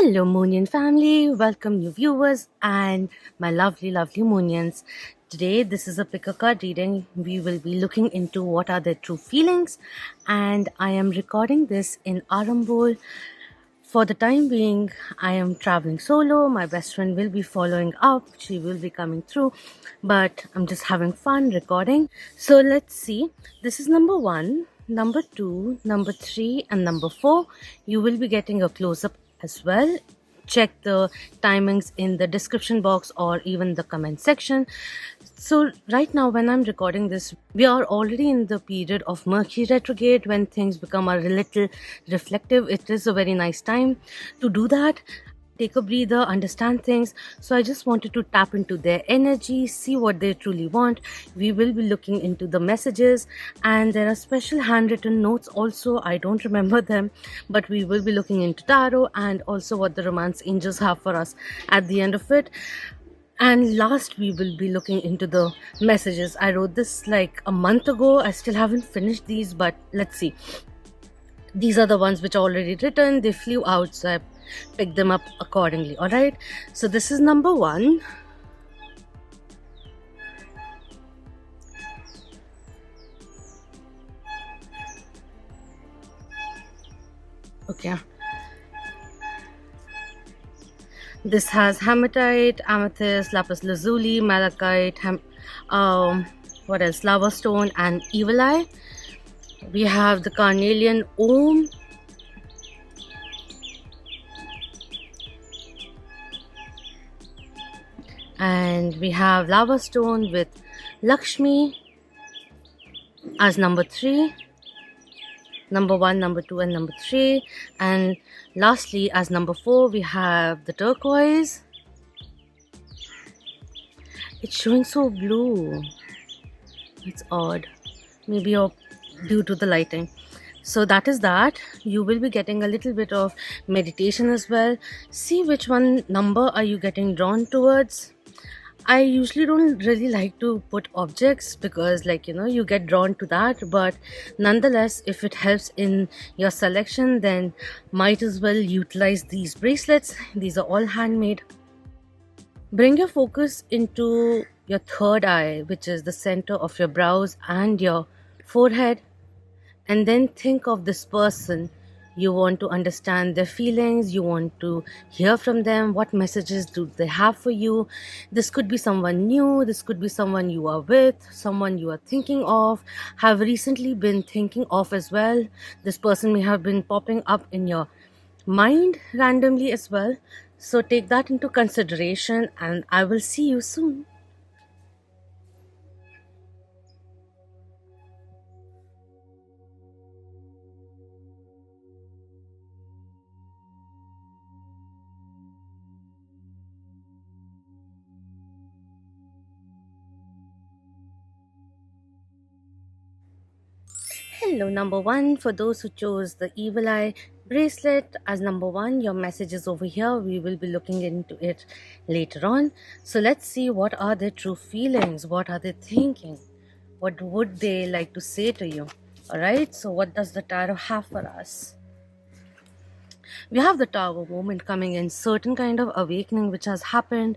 Hello, Moonian family. Welcome, new viewers and my lovely Moonians. Today, this is a pick a card reading. We will be looking into what are their true feelings, and I am recording this in Arambol. For the time being, I am traveling solo. My best friend will be following up. She will be coming through, but I'm just having fun recording. So let's see. This is number 1, number 2, number 3, and number 4. You will be getting a close up as well. Check the timings in the description box or even the comment section. So right now when I'm recording this, we are already in the period of Mercury retrograde, when things become a little reflective. It is a very nice time to do that. Take a breather, understand things. So I just wanted to tap into their energy, see what they truly want. We will be looking into the messages, and there are special handwritten notes also. I don't remember them, but we will be looking into tarot and also what the romance angels have for us at the end of it. And last, we will be looking into the messages. I wrote this like a month ago. I still haven't finished these, but let's see. These are the ones which are already written. They flew out, so I picked them up accordingly. All right. So this is number 1. Okay. This has hematite, amethyst, lapis lazuli, malachite, what else? Lava stone and evil eye. We have the carnelian Om. And we have lava stone with Lakshmi as number 3. Number 1, number 2, and number 3. And lastly, as number 4, we have the turquoise. It's showing so blue. It's odd. Maybe due to the lighting. So that is that. You will be getting a little bit of meditation as well. See which one number are you getting drawn towards. I usually don't really like to put objects because you get drawn to that, but nonetheless, if it helps in your selection, then might as well utilize these bracelets. These are all handmade. Bring your focus into your third eye, which is the center of your brows and your forehead, and then think of this person. You want to understand their feelings, you want to hear from them. What messages do they have for you? This could be someone new, this could be someone you are with, someone you are thinking of, have recently been thinking of as well. This person may have been popping up in your mind randomly as well. So take that into consideration, and I will see you soon. Hello, number 1. For those who chose the evil eye bracelet as number 1, your message is over here. We will be looking into it later on. So let's see what are their true feelings. What are they thinking? What would they like to say to you? All right. So what does the tarot have for us? We have the Tower moment coming in, certain kind of awakening which has happened,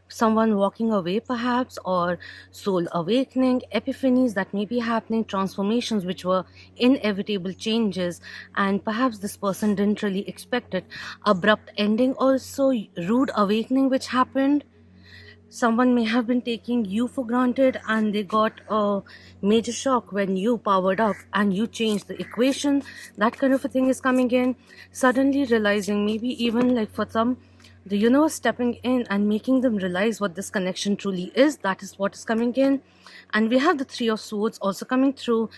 someone walking away perhaps, or soul awakening, epiphanies that may be happening, transformations which were inevitable changes, and perhaps this person didn't really expect it, abrupt ending also, rude awakening which happened. Someone may have been taking you for granted and they got a major shock when you powered up and you changed the equation. That kind of a thing is coming in. Suddenly realizing, maybe even like for some, the universe stepping in and making them realize what this connection truly is. That is what is coming in. And we have the Three of Swords also coming through.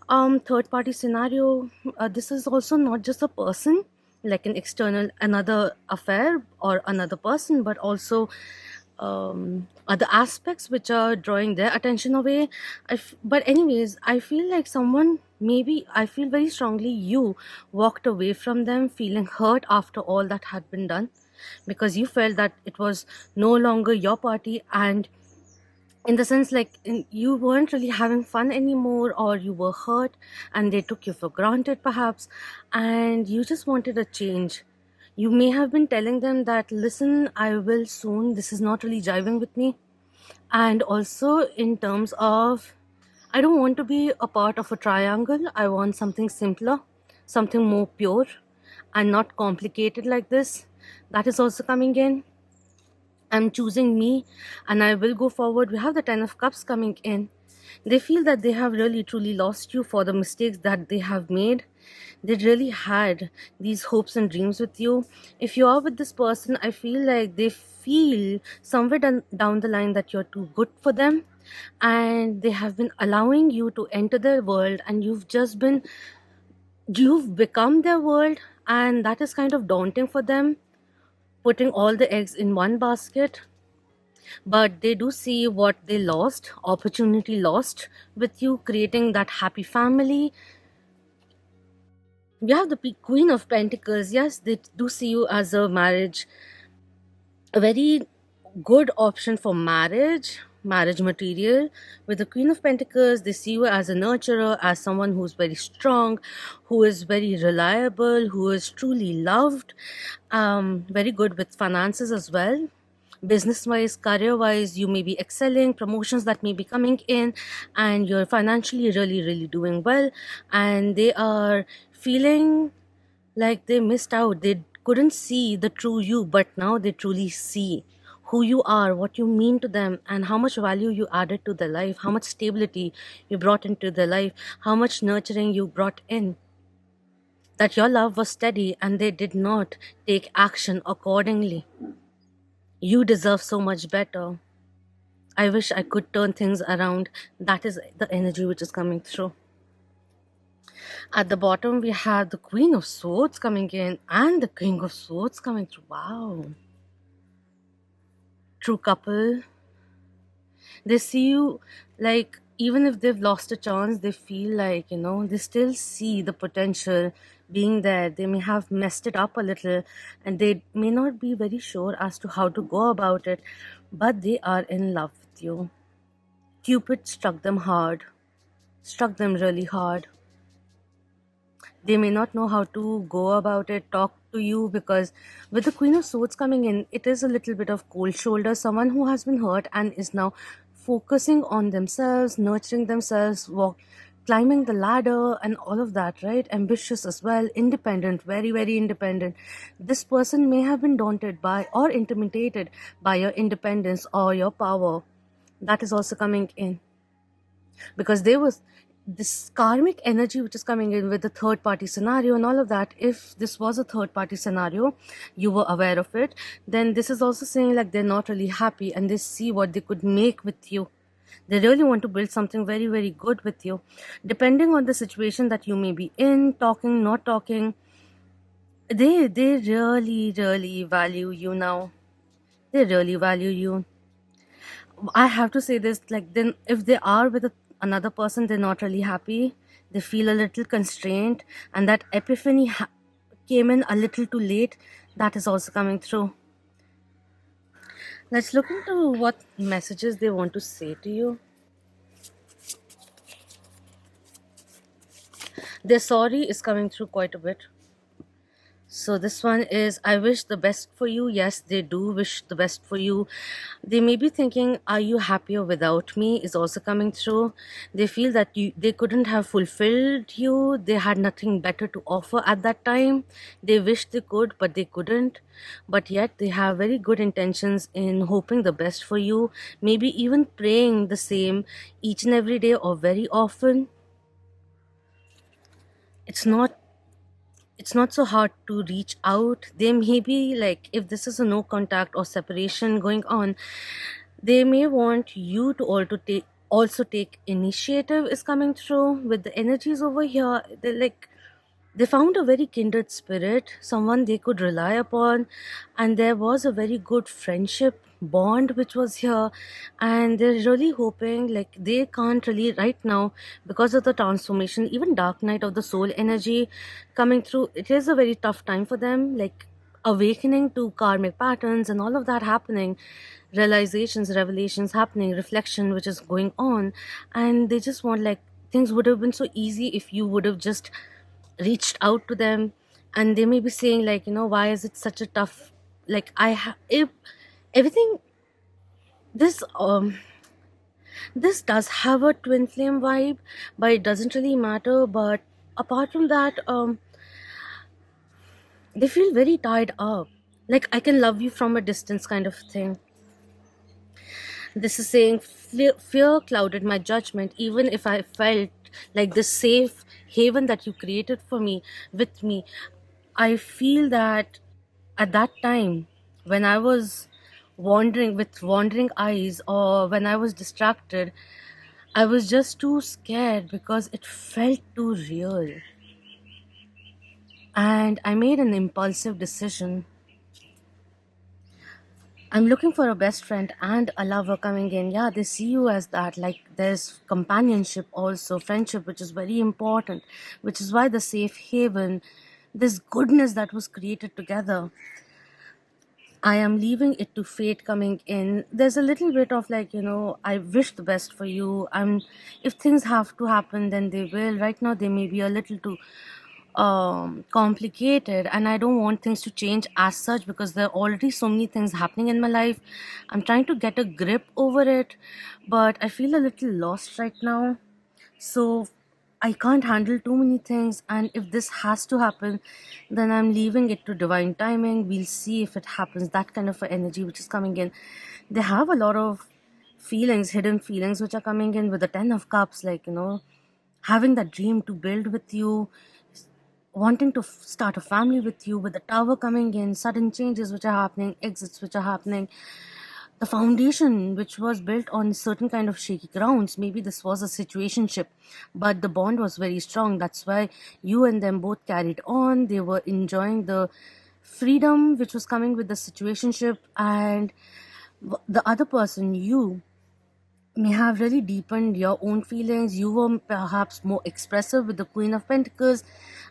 Third party scenario. This is also not just a person, like an external, another affair or another person, but also other aspects which are drawing their attention away. But anyways, I feel like someone, maybe I feel very strongly you walked away from them feeling hurt after all that had been done, because you felt that it was no longer your party, and in the sense you weren't really having fun anymore, or you were hurt and they took you for granted perhaps, and you just wanted a change. You may have been telling them that, listen, I will soon, this is not really jiving with me. And also, in terms of, I don't want to be a part of a triangle. I want something simpler, something more pure, and not complicated like this. That is also coming in. I'm choosing me and I will go forward. We have the Ten of Cups coming in. They feel that they have really truly lost you for the mistakes that they have made. They really had these hopes and dreams with you. If you are with this person, I feel like they feel somewhere down the line that you're too good for them, and they have been allowing you to enter their world, and you've become their world, and that is kind of daunting for them, putting all the eggs in one basket. But they do see what they lost, opportunity lost with you, creating that happy family. We have the Queen of Pentacles. Yes, they do see you as a a very good option for marriage material. With the Queen of Pentacles, they see you as a nurturer, as someone who's very strong, who is very reliable, who is truly loved, very good with finances as well. Business wise, career wise, you may be excelling, promotions that may be coming in, and you're financially really doing well. And they are feeling like they missed out. They couldn't see the true you, but now they truly see who you are, what you mean to them, and how much value you added to their life, how much stability you brought into their life, how much nurturing you brought in. That your love was steady and they did not take action accordingly. You deserve so much better. I wish I could turn things around. That is the energy which is coming through. At the bottom, we have the Queen of Swords coming in and the King of Swords coming through. Wow. True couple. They see you like, even if they've lost a chance, they feel like, they still see the potential being there. They may have messed it up a little and they may not be very sure as to how to go about it, but they are in love with you. Cupid struck them really hard. They may not know how to go about it, talk to you, because with the Queen of Swords coming in, it is a little bit of cold shoulder, someone who has been hurt and is now focusing on themselves, nurturing themselves, climbing the ladder and all of that, right? Ambitious as well, independent, very independent. This person may have been daunted by or intimidated by your independence or your power. That is also coming in, because there was this karmic energy which is coming in with the third party scenario and all of that. If this was a third party scenario, you were aware of it, then this is also saying like they're not really happy and they see what they could make with you. They really want to build something very good with you, depending on the situation that you may be in, talking, not talking. They really value you now. They really value you. I have to say this, like, then if they are with another person, they're not really happy. They feel a little constrained, and that epiphany came in a little too late. That is also coming through. Let's look into what messages they want to say to you. Their sorry is coming through quite a bit. So this one is, I wish the best for you. Yes, they do wish the best for you. They may be thinking, are you happier without me, is also coming through. They feel that they couldn't have fulfilled you. They had nothing better to offer at that time. They wish they could, but they couldn't. But yet they have very good intentions in hoping the best for you. Maybe even praying the same each and every day or very often. It's not so hard to reach out. They may be like, if this is a no contact or separation going on, they may want you to also take initiative is coming through. With the energies over here, they found a very kindred spirit, someone they could rely upon, and there was a very good friendship bond which was here. And they're really hoping, like, they can't really right now, because of the transformation, even dark night of the soul energy coming through, it is a very tough time for them, like awakening to karmic patterns and all of that happening, realizations, revelations happening, reflection which is going on. And they just want, like, things would have been so easy if you would have just reached out to them, and they may be saying like, why is it such a tough, like if everything, this this does have a twin flame vibe, but it doesn't really matter. But apart from that, they feel very tied up, like I can love you from a distance kind of thing. This is saying fear clouded my judgment, even if I felt like the safe haven that you created for me, with me. I feel that at that time, when I was wandering with wandering eyes, or when I was distracted, I was just too scared because it felt too real. And I made an impulsive decision. I'm looking for a best friend and a lover coming in. Yeah, they see you as that. Like there's companionship, also friendship, which is very important, which is why the safe haven, this goodness that was created together. I am leaving it to fate coming in. There's a little bit of like, I wish the best for you. If things have to happen, then they will. Right now, they may be a little too complicated, and I don't want things to change as such because there are already so many things happening in my life. I'm trying to get a grip over it, but I feel a little lost right now. So I can't handle too many things, and if this has to happen, then I'm leaving it to divine timing. We'll see if it happens. That kind of a energy which is coming in. They have a lot of feelings, hidden feelings, which are coming in with the 10 of cups, like, having that dream to build with you, wanting to start a family with you, with the tower coming in, sudden changes which are happening, exits which are happening, the foundation which was built on certain kind of shaky grounds. Maybe this was a situationship, but the bond was very strong. That's why you and them both carried on. They were enjoying the freedom which was coming with the situationship, and the other person, you, may have really deepened your own feelings. You were perhaps more expressive with the Queen of Pentacles,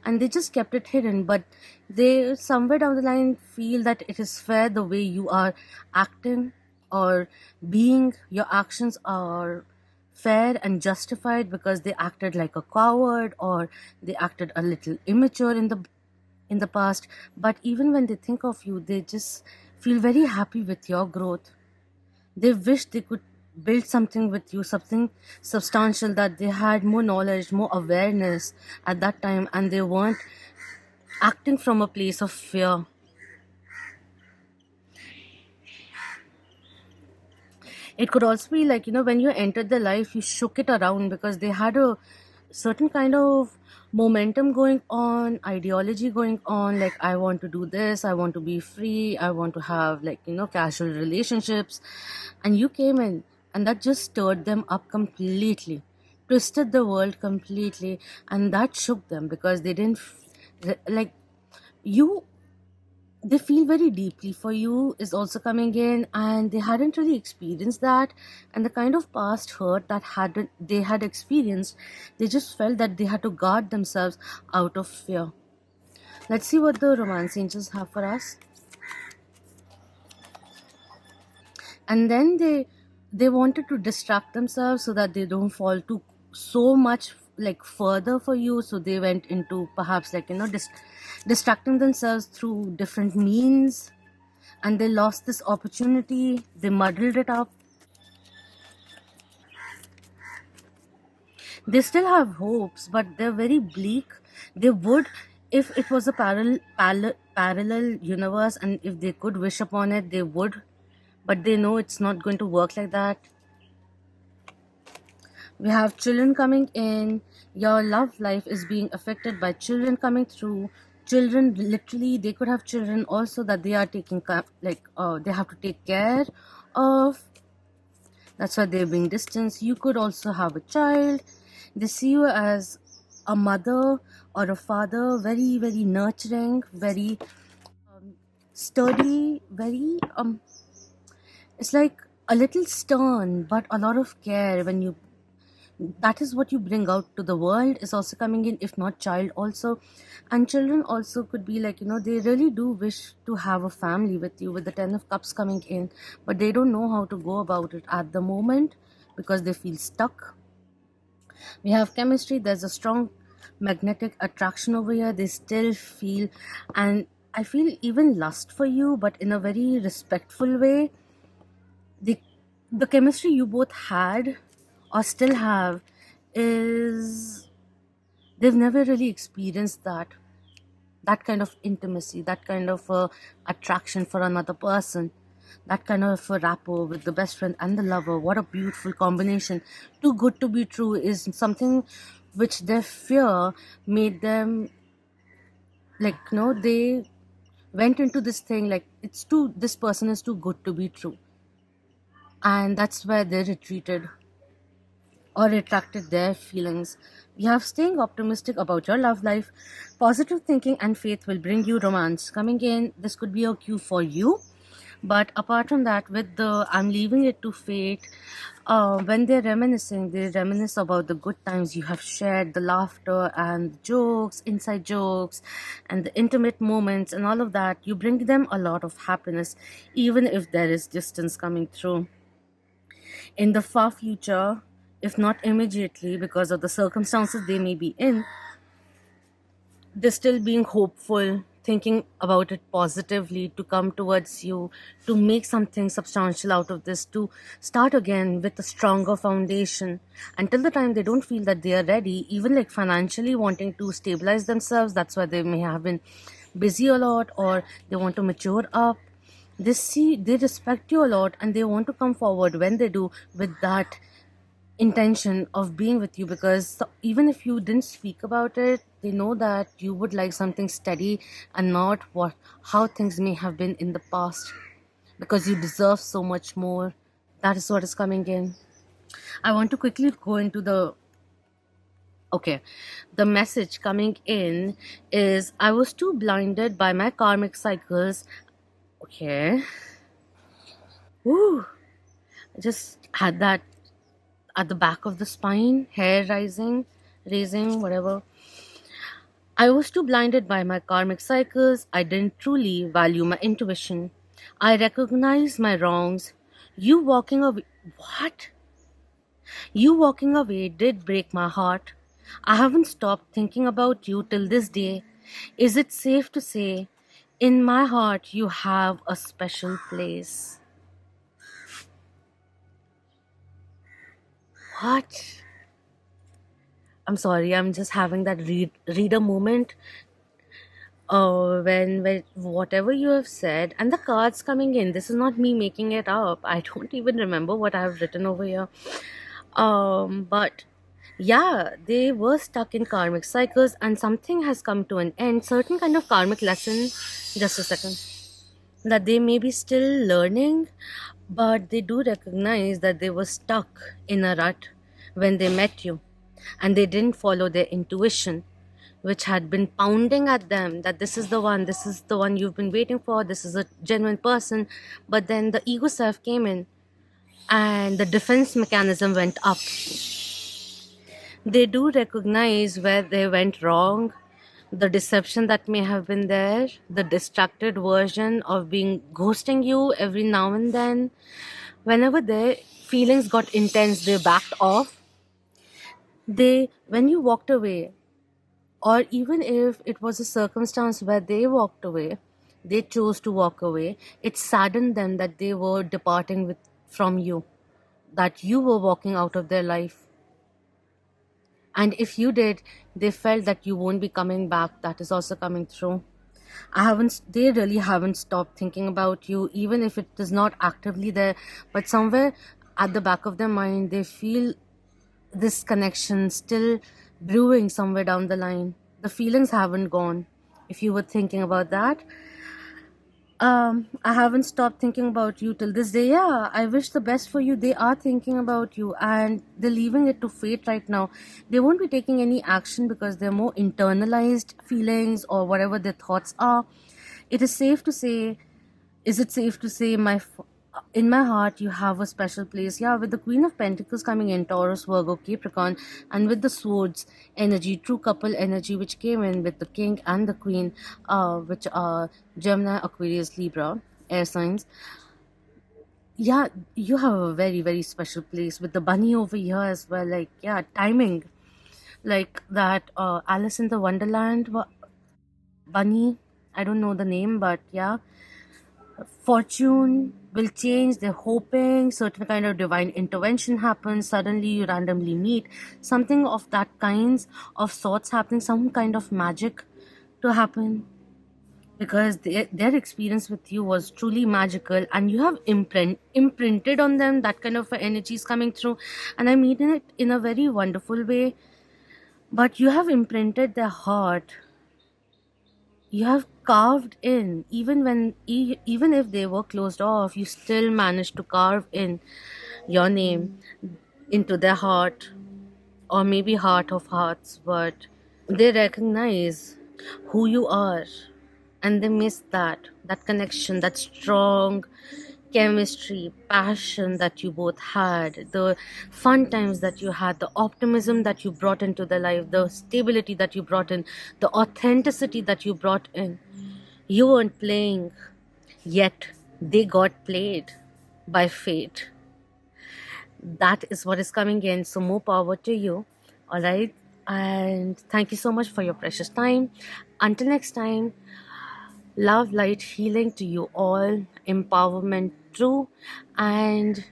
and they just kept it hidden. But they, somewhere down the line, feel that it is fair the way you are acting or being. Your actions are fair and justified because they acted like a coward, or they acted a little immature in the past. But even when they think of you, they just feel very happy with your growth. They wish they could build something with you, something substantial, that they had more knowledge, more awareness at that time, and they weren't acting from a place of fear. It could also be like, when you entered their life, you shook it around because they had a certain kind of momentum going on, ideology going on, like, I want to do this, I want to be free, I want to have, like, casual relationships. And you came in, and that just stirred them up completely, twisted the world completely, and that shook them because they didn't like you. They feel very deeply for you is also coming in, and they hadn't really experienced that. And the kind of past hurt that had they had experienced, they just felt that they had to guard themselves out of fear. Let's see what the romance angels have for us. And then they wanted to distract themselves so that they don't fall too so much like further for you. So they went into perhaps like, distracting themselves through different means, and they lost this opportunity. They muddled it up. They still have hopes, but they're very bleak. They would, if it was a parallel universe, and if they could wish upon it, they would, but they know it's not going to work like that. We have children coming in. Your love life is being affected by children coming through. Children, literally, they could have children also that they are taking they have to take care of. That's why they're being distanced. You could also have a child. They see you as a mother or a father, very, very nurturing, very sturdy, very it's like a little stern, but a lot of care. When you, that is what you bring out to the world is also coming in, if not child also. And children also could be like, they really do wish to have a family with you, with the 10 of cups coming in, but they don't know how to go about it at the moment because they feel stuck. We have chemistry. There's a strong magnetic attraction over here. They still feel, and I feel even lust for you, but in a very respectful way. The the chemistry you both had or still have is they've never really experienced that kind of intimacy, that kind of attraction for another person, that kind of a rapport with the best friend and the lover. What a beautiful combination. Too good to be true is something which their fear made them, like, they went into this thing like this person is too good to be true. And that's where they retreated or retracted their feelings. We have staying optimistic about your love life. Positive thinking and faith will bring you romance. Coming in, this could be a cue for you. But apart from that, with the I'm leaving it to fate, when they're reminiscing, they reminisce about the good times you have shared, the laughter and the jokes, inside jokes, and the intimate moments and all of that. You bring them a lot of happiness, even if there is distance coming through. In the far future, if not immediately because of the circumstances they may be in, they're still being hopeful, thinking about it positively, to come towards you, to make something substantial out of this, to start again with a stronger foundation. Until the time they don't feel that they are ready, even like financially wanting to stabilize themselves, that's why they may have been busy a lot, or they want to mature up. They respect you a lot, and they want to come forward when they do with that intention of being with you, because even if you didn't speak about it, they know that you would like something steady and not what how things may have been in the past, because you deserve so much more. That is what is coming in. I want to quickly go into the okay. The message coming in is I was too blinded by my karmic cycles. Okay. Woo. I just had that at the back of the spine, hair raising, whatever. I was too blinded by my karmic cycles. I didn't truly value my intuition. I recognized my wrongs. You walking away. What? You walking away did break my heart. I haven't stopped thinking about you till this day. Is it safe to say, in my heart, you have a special place? What? I'm sorry, I'm just having that reader moment. When whatever you have said and the cards coming in, this is not me making it up. I don't even remember what I have written over here. But yeah, they were stuck in karmic cycles, and something has come to an end. Certain kind of karmic lesson. Just a second. That they may be still learning, but they do recognize that they were stuck in a rut when they met you, and they didn't follow their intuition, which had been pounding at them that this is the one you've been waiting for, this is a genuine person. But then the ego self came in, and the defense mechanism went up. They do recognize where they went wrong, the deception that may have been there, the distracted version of being ghosting you every now and then. Whenever their feelings got intense, they backed off. When you walked away, or even if it was a circumstance where they walked away, they chose to walk away, it saddened them that they were departing from you, that you were walking out of their life. And if you did, they felt that you won't be coming back. That is also coming through. They really haven't stopped thinking about you, even if it is not actively there, but somewhere at the back of their mind, they feel this connection still brewing somewhere down the line. The feelings haven't gone. If you were thinking about that, I haven't stopped thinking about you till this day. Yeah, I wish the best for you. They are thinking about you, and they're leaving it to fate right now. They won't be taking any action because they're more internalized feelings or whatever their thoughts are. It is safe to say, is it safe to say, in my heart, you have a special place? Yeah, with the Queen of Pentacles coming in, Taurus, Virgo, Capricorn, and with the Swords energy, true couple energy, which came in with the King and the Queen, which are Gemini, Aquarius, Libra, air signs. Yeah, you have a very, very special place with the bunny over here as well. Like, yeah, timing. like that Alice in the Wonderland bunny. I don't know the name, but yeah, fortune will change. They're hoping certain kind of divine intervention happens. Suddenly, you randomly meet something of that kinds of sorts happening, some kind of magic to happen because their experience with you was truly magical and you have imprinted on them that kind of energy is coming through. And I mean it in a very wonderful way, but you have imprinted their heart. You have carved in, even when even if they were closed off, you still managed to carve in your name into their heart, or maybe heart of hearts. But they recognize who you are, and they miss that connection, that strong chemistry, passion that you both had, the fun times that you had, the optimism that you brought into their life, the stability that you brought in, the authenticity that you brought in. You weren't playing, yet they got played by fate. That is what is coming in. So, more power to you. All right. And thank you so much for your precious time. Until next time, love, light, healing to you all, empowerment, true. And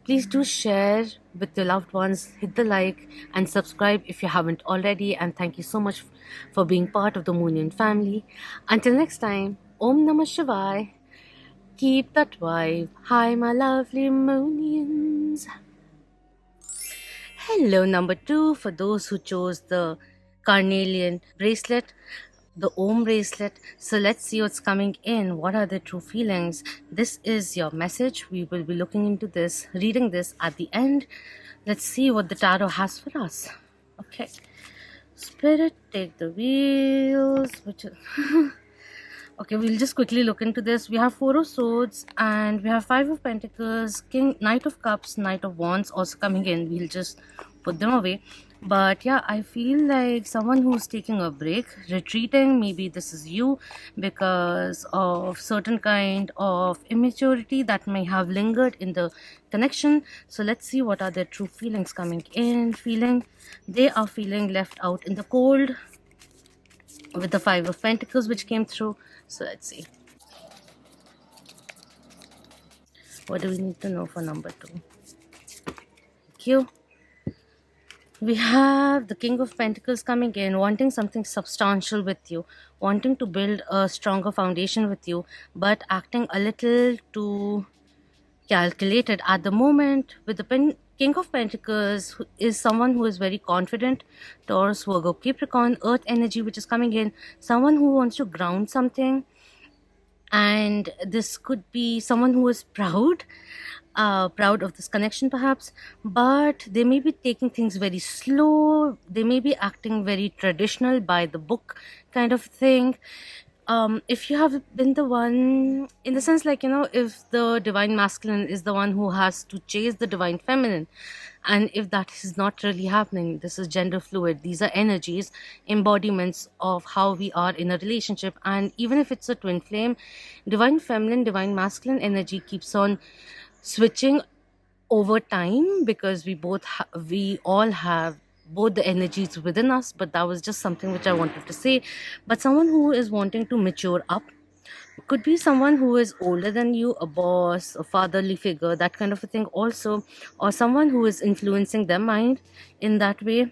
please do share with your loved ones, hit the like and subscribe if you haven't already. And thank you so much for being part of the Moonian family. Until next time, Om Namah Shivaya. Keep that vibe. Hi, my lovely Moonians. Hello, number 2, for those who chose the carnelian bracelet, the Om bracelet. So let's see what's coming in. What are the true feelings? This is your message. We will be looking into this, reading this at the end. Let's see what the tarot has for us. Okay. Spirit, take the wheels. Which is okay, we'll just quickly look into this. We have Four of Swords and we have Five of Pentacles, King, Knight of Cups, Knight of Wands also coming in. We'll just put them away. But yeah, I feel like someone who's taking a break, retreating. Maybe this is you, because of certain kind of immaturity that may have lingered in the connection. So let's see what are their true feelings coming in. They are feeling left out in the cold with the Five of Pentacles which came through. So let's see. What do we need to know for number 2? Thank you. We have the King of Pentacles coming in, wanting something substantial with you, wanting to build a stronger foundation with you, but acting a little too calculated at the moment. With the King of Pentacles is someone who is very confident. Taurus, Virgo, Capricorn, Earth energy which is coming in. Someone who wants to ground something. And this could be someone who is proud of this connection perhaps, but they may be taking things very slow. They may be acting very traditional, by the book kind of thing. If you have been the one, in the sense, like, if the divine masculine is the one who has to chase the divine feminine, and if that is not really happening, this is gender fluid. These are energies, embodiments of how we are in a relationship. And even if it's a twin flame, divine feminine, divine masculine energy keeps on switching over time, because we all have both the energies within us. But that was just something which I wanted to say. But someone who is wanting to mature up, could be someone who is older than you, a boss, a fatherly figure, that kind of a thing also, or someone who is influencing their mind in that way.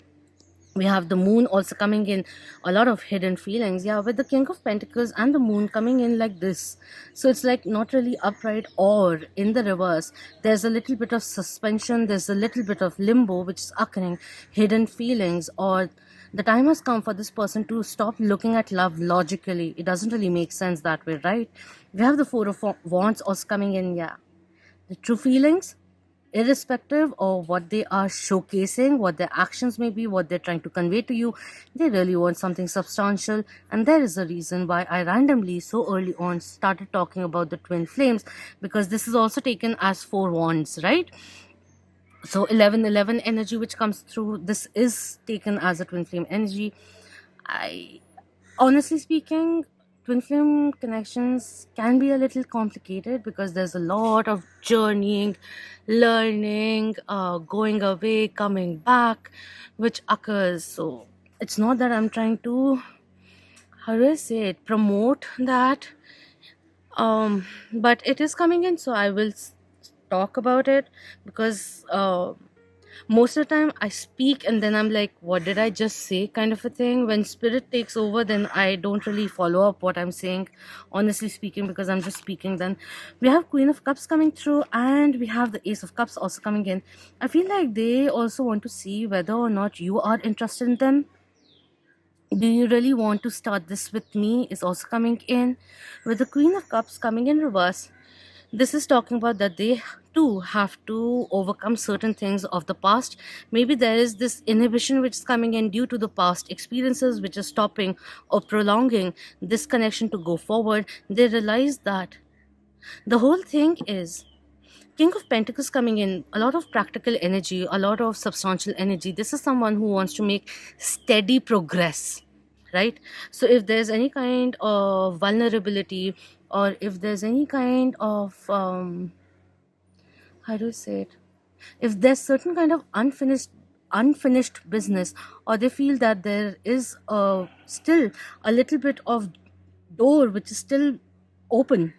We have the moon also coming in, a lot of hidden feelings, yeah, with the King of Pentacles and the moon coming in like this. So it's like not really upright, or in the reverse, there's a little bit of suspension, there's a little bit of limbo which is occurring, hidden feelings, or the time has come for this person to stop looking at love logically. It doesn't really make sense that way, right? We have the Four of Wands also coming in, yeah. The true feelings, irrespective of what they are showcasing, what their actions may be, what they're trying to convey to you, they really want something substantial. And there is a reason why I randomly, so early on, started talking about the twin flames, because this is also taken as 4 wands, right? So 11 energy which comes through, this is taken as a twin flame energy. I honestly speaking, twin flame connections can be a little complicated because there's a lot of journeying, learning, going away, coming back, which occurs. So it's not that I'm trying to, how do I say it, promote that, but it is coming in, so I will talk about it because most of the time I speak and then I'm like, what did I just say, kind of a thing. When spirit takes over, then I don't really follow up what I'm saying, honestly speaking, because I'm just speaking. Then we have Queen of Cups coming through and we have the Ace of Cups also coming in. I feel like they also want to see whether or not you are interested in them. Do you really want to start this with me is also coming in. With the Queen of Cups coming in reverse, this is talking about that they too have to overcome certain things of the past. Maybe there is this inhibition which is coming in due to the past experiences, which is stopping or prolonging this connection to go forward. They realize that the whole thing is King of Pentacles coming in, a lot of practical energy, a lot of substantial energy. This is someone who wants to make steady progress, right? So if there's any kind of vulnerability, or if there's any kind of, how do you say it? If there's certain kind of unfinished business, or they feel that there is still a little bit of door which is still open,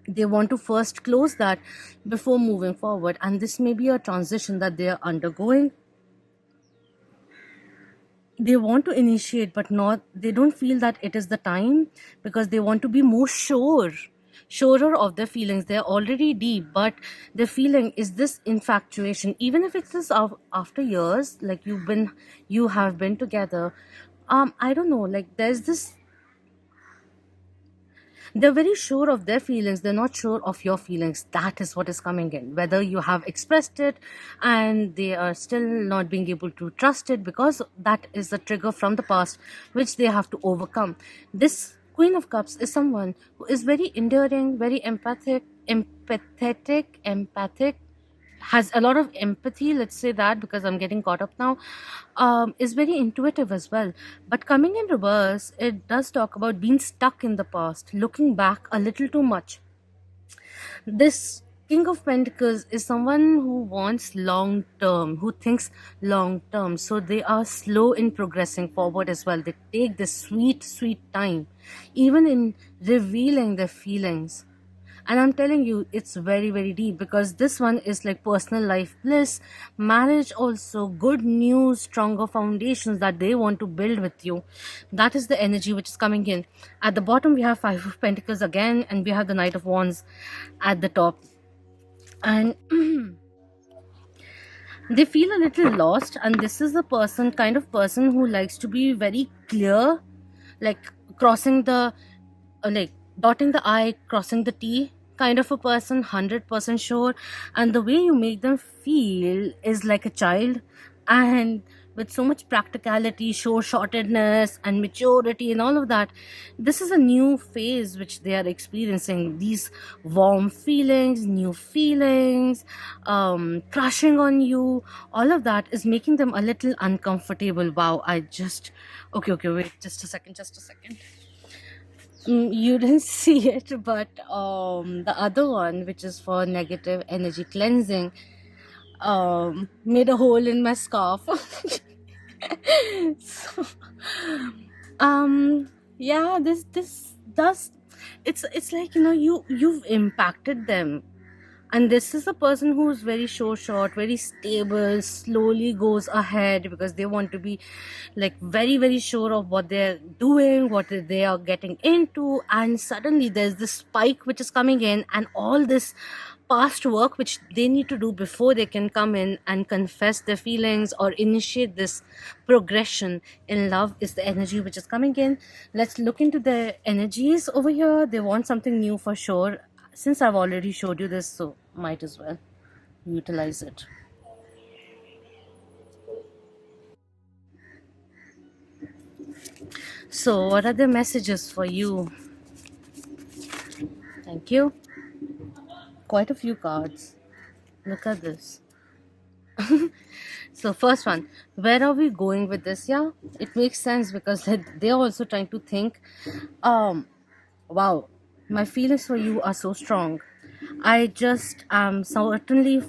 they want to first close that before moving forward. And this may be a transition that they are undergoing. They want to initiate, but not, they don't feel that it is the time, because they want to be more surer of their feelings. They're already deep, but the feeling is this infatuation, even if it's this after years, like you have been together. I don't know, like there's this, they're very sure of their feelings, they're not sure of your feelings. That is what is coming in, whether you have expressed it and they are still not being able to trust it, because that is the trigger from the past which they have to overcome. This Queen of Cups is someone who is very enduring, very empathic, has a lot of empathy, let's say that, because I'm getting caught up now. Is very intuitive as well. But coming in reverse, it does talk about being stuck in the past, looking back a little too much. This King of Pentacles is someone who wants long term, who thinks long term. So they are slow in progressing forward as well. They take this sweet time, even in revealing their feelings. And I'm telling you, it's very deep, because this one is like personal life bliss, marriage also, good news, stronger foundations that they want to build with you. That is the energy which is coming in. At the bottom, we have Five of Pentacles again, and we have the Knight of Wands at the top. And they feel a little lost, and this is the kind of person who likes to be very clear, like crossing the, like dotting the I, crossing the T kind of a person, 100% sure. And the way you make them feel is like a child, and with so much practicality, short-sightedness and maturity and all of that. This is a new phase which they are experiencing, these warm feelings, new feelings, crushing on you. All of that is making them a little uncomfortable. Wow, okay, wait, just a second. You didn't see it, but the other one, which is for negative energy cleansing, made a hole in my scarf. So, yeah, this does, it's like, you've impacted them. And this is a person who's very short, very stable, slowly goes ahead, because they want to be like very sure of what they're doing, what they are getting into. And suddenly there's this spike which is coming in, and all this past work which they need to do before they can come in and confess their feelings or initiate this progression in love is the energy which is coming in. Let's look into the energies over here. They want something new for sure. Since I've already showed you this, so might as well utilize it. So what are the messages for you? Thank you. Quite a few cards. Look at this. So first one, where are we going with this? Yeah, it makes sense, because they're also trying to think, Wow, my feelings for you are so strong. I just am certainly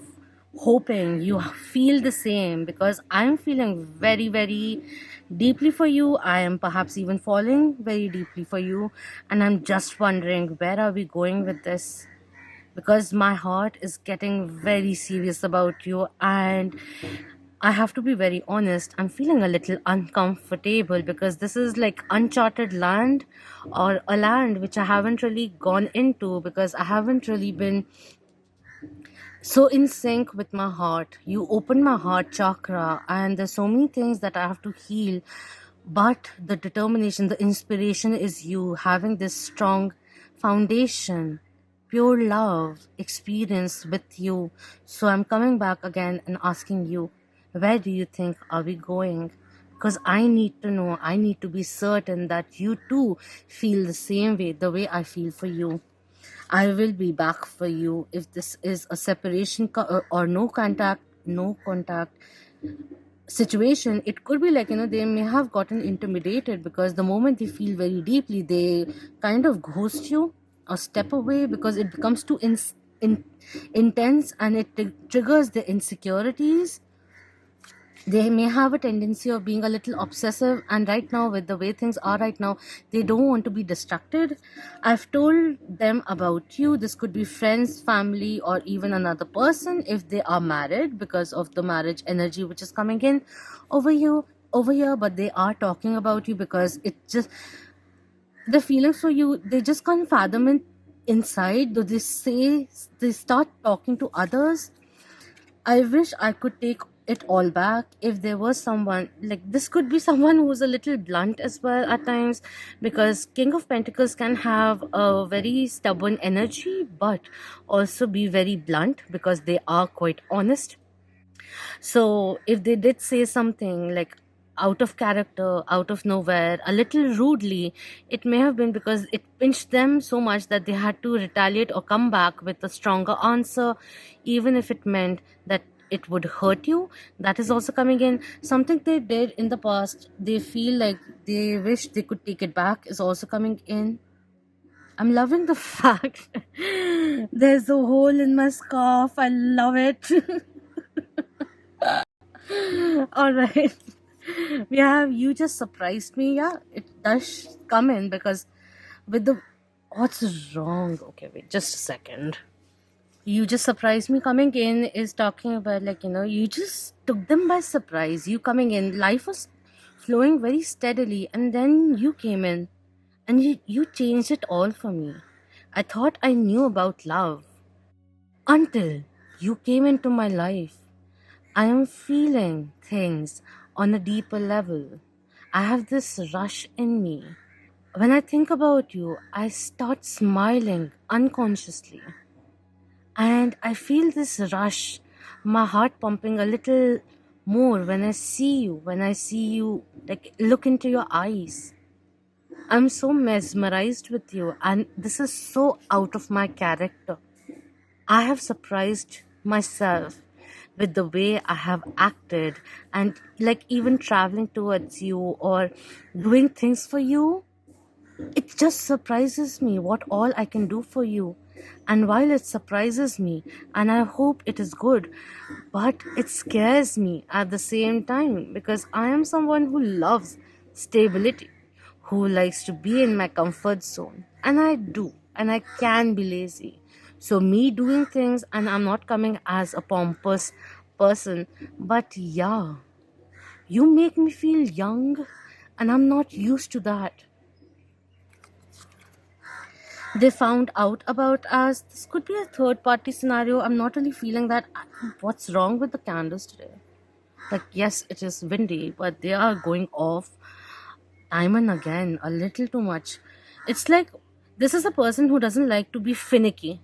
hoping you feel the same, because I'm feeling very, very deeply for you. I am perhaps even falling very deeply for you, and I'm just wondering, where are we going with this? Because my heart is getting very serious about you, and I have to be very honest, I'm feeling a little uncomfortable because this is like uncharted land, or a land which I haven't really gone into, because I haven't really been so in sync with my heart. You open my heart chakra, and there's so many things that I have to heal. But the determination, the inspiration is you having this strong foundation, pure love experience with you. So I'm coming back again and asking you, where do you think are we going? Because I need to know, I need to be certain that you too feel the same way, the way I feel for you. I will be back for you. If this is a separation or no contact situation, it could be like, they may have gotten intimidated, because the moment they feel very deeply, they kind of ghost you or step away, because it becomes too intense, and it triggers the insecurities. They may have a tendency of being a little obsessive, and right now, with the way things are right now, they don't want to be distracted. I've told them about you. This could be friends, family, or even another person if they are married, because of the marriage energy which is coming in over you over here. But they are talking about you, because it just, the feelings for you, they just can't fathom it inside, though they start talking to others. I wish I could take it all back. If there was someone, like, this could be someone who's a little blunt as well at times, because King of Pentacles can have a very stubborn energy, but also be very blunt because they are quite honest. So if they did say something like out of character, out of nowhere, a little rudely, it may have been because it pinched them so much that they had to retaliate or come back with a stronger answer, even if it meant that it would hurt you. That is also coming in. Something they did in the past, they feel like they wish they could take it back, is also coming in. I'm loving the fact there's a hole in my scarf. I love it. All right. Yeah, you just surprised me. Yeah, it does come in, because with the, what's wrong? Okay, wait, just a second. You just surprised me coming in is talking about, like, you just took them by surprise. You coming in, life was flowing very steadily, and then you came in and you changed it all for me. I thought I knew about love until you came into my life. I am feeling things on a deeper level. I have this rush in me. When I think about you, I start smiling unconsciously. And I feel this rush, my heart pumping a little more when I see you, like, look into your eyes. I'm so mesmerized with you, and this is so out of my character. I have surprised myself with the way I have acted, and like even traveling towards you or doing things for you. It just surprises me what all I can do for you. And while it surprises me, and I hope it is good, but it scares me at the same time, because I am someone who loves stability, who likes to be in my comfort zone. And I do, and I can be lazy. So, me doing things, and I'm not coming as a pompous person, but yeah, you make me feel young, and I'm not used to that. They found out about us. This could be a third party scenario. I'm not really feeling that. What's wrong with the candles today? Like, yes, it is windy, but they are going off time and again a little too much. It's like this is a person who doesn't like to be finicky,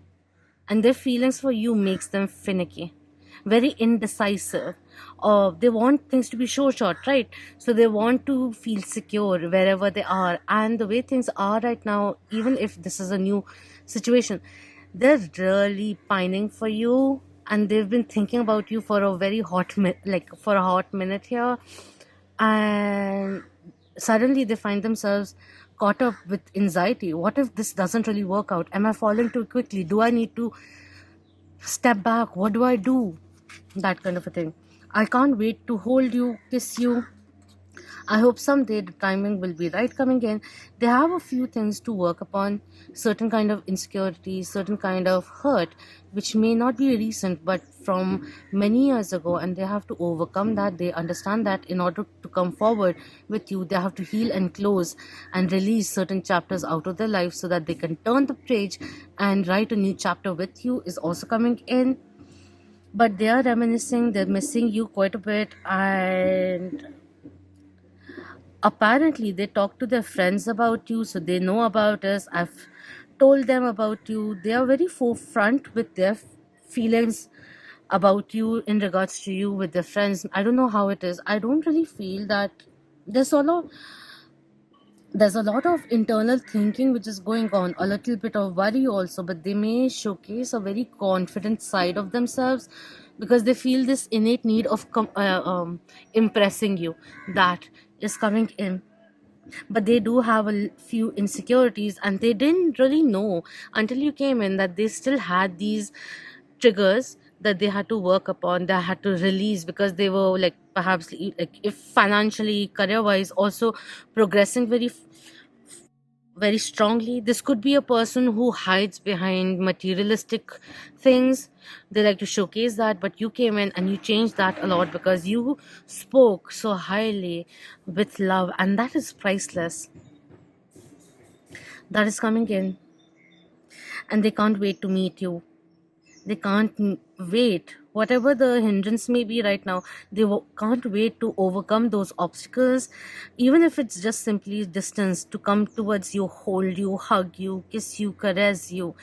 and their feelings for you makes them finicky, very indecisive, or they want things to be sure short, right? So they want to feel secure wherever they are, and the way things are right now, even if this is a new situation, they're really pining for you, and they've been thinking about you for a very like for a hot minute here, and suddenly they find themselves caught up with anxiety. What if this doesn't really work out? Am I falling too quickly? Do I need to step back? What do I do? That kind of a thing. I can't wait to hold you, kiss you. I hope someday the timing will be right coming in. They have a few things to work upon, certain kind of insecurity, certain kind of hurt, which may not be recent, but from many years ago, and they have to overcome that. They understand that in order to come forward with you, they have to heal and close and release certain chapters out of their life so that they can turn the page and write a new chapter with you is also coming in. But they are reminiscing, they're missing you quite a bit, and apparently they talk to their friends about you, so they know about us. I've told them about you. They are very forefront with their feelings about you in regards to you with their friends. I don't know how it is. I don't really feel that there's a lot there's a lot of internal thinking which is going on, a little bit of worry also, but they may showcase a very confident side of themselves because they feel this innate need of impressing you that is coming in. But they do have a few insecurities, and they didn't really know until you came in that they still had these triggers that they had to work upon, they had to release, because they were like perhaps like if financially, career wise also progressing very strongly. This could be a person who hides behind materialistic things. They like to showcase that, but you came in and you changed that a lot because you spoke so highly with love, and that is priceless. That is coming in, and they can't wait to meet you. They can't wait. Whatever the hindrance may be right now, they can't wait to overcome those obstacles, even if it's just simply distance, to come towards you, hold you, hug you, kiss you, caress you,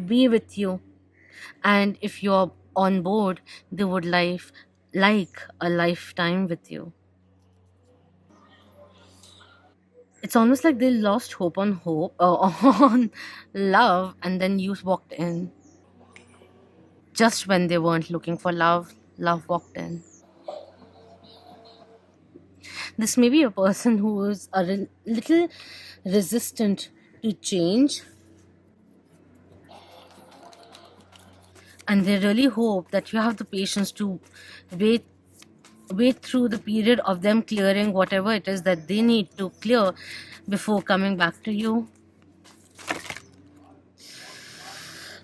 be with you. And if you're on board, they would like a lifetime with you. It's almost like they lost hope on love, and then you walked in. Just when they weren't looking for love, love walked in. This may be a person who is a little resistant to change, and they really hope that you have the patience to wait wait through the period of them clearing whatever it is that they need to clear before coming back to you.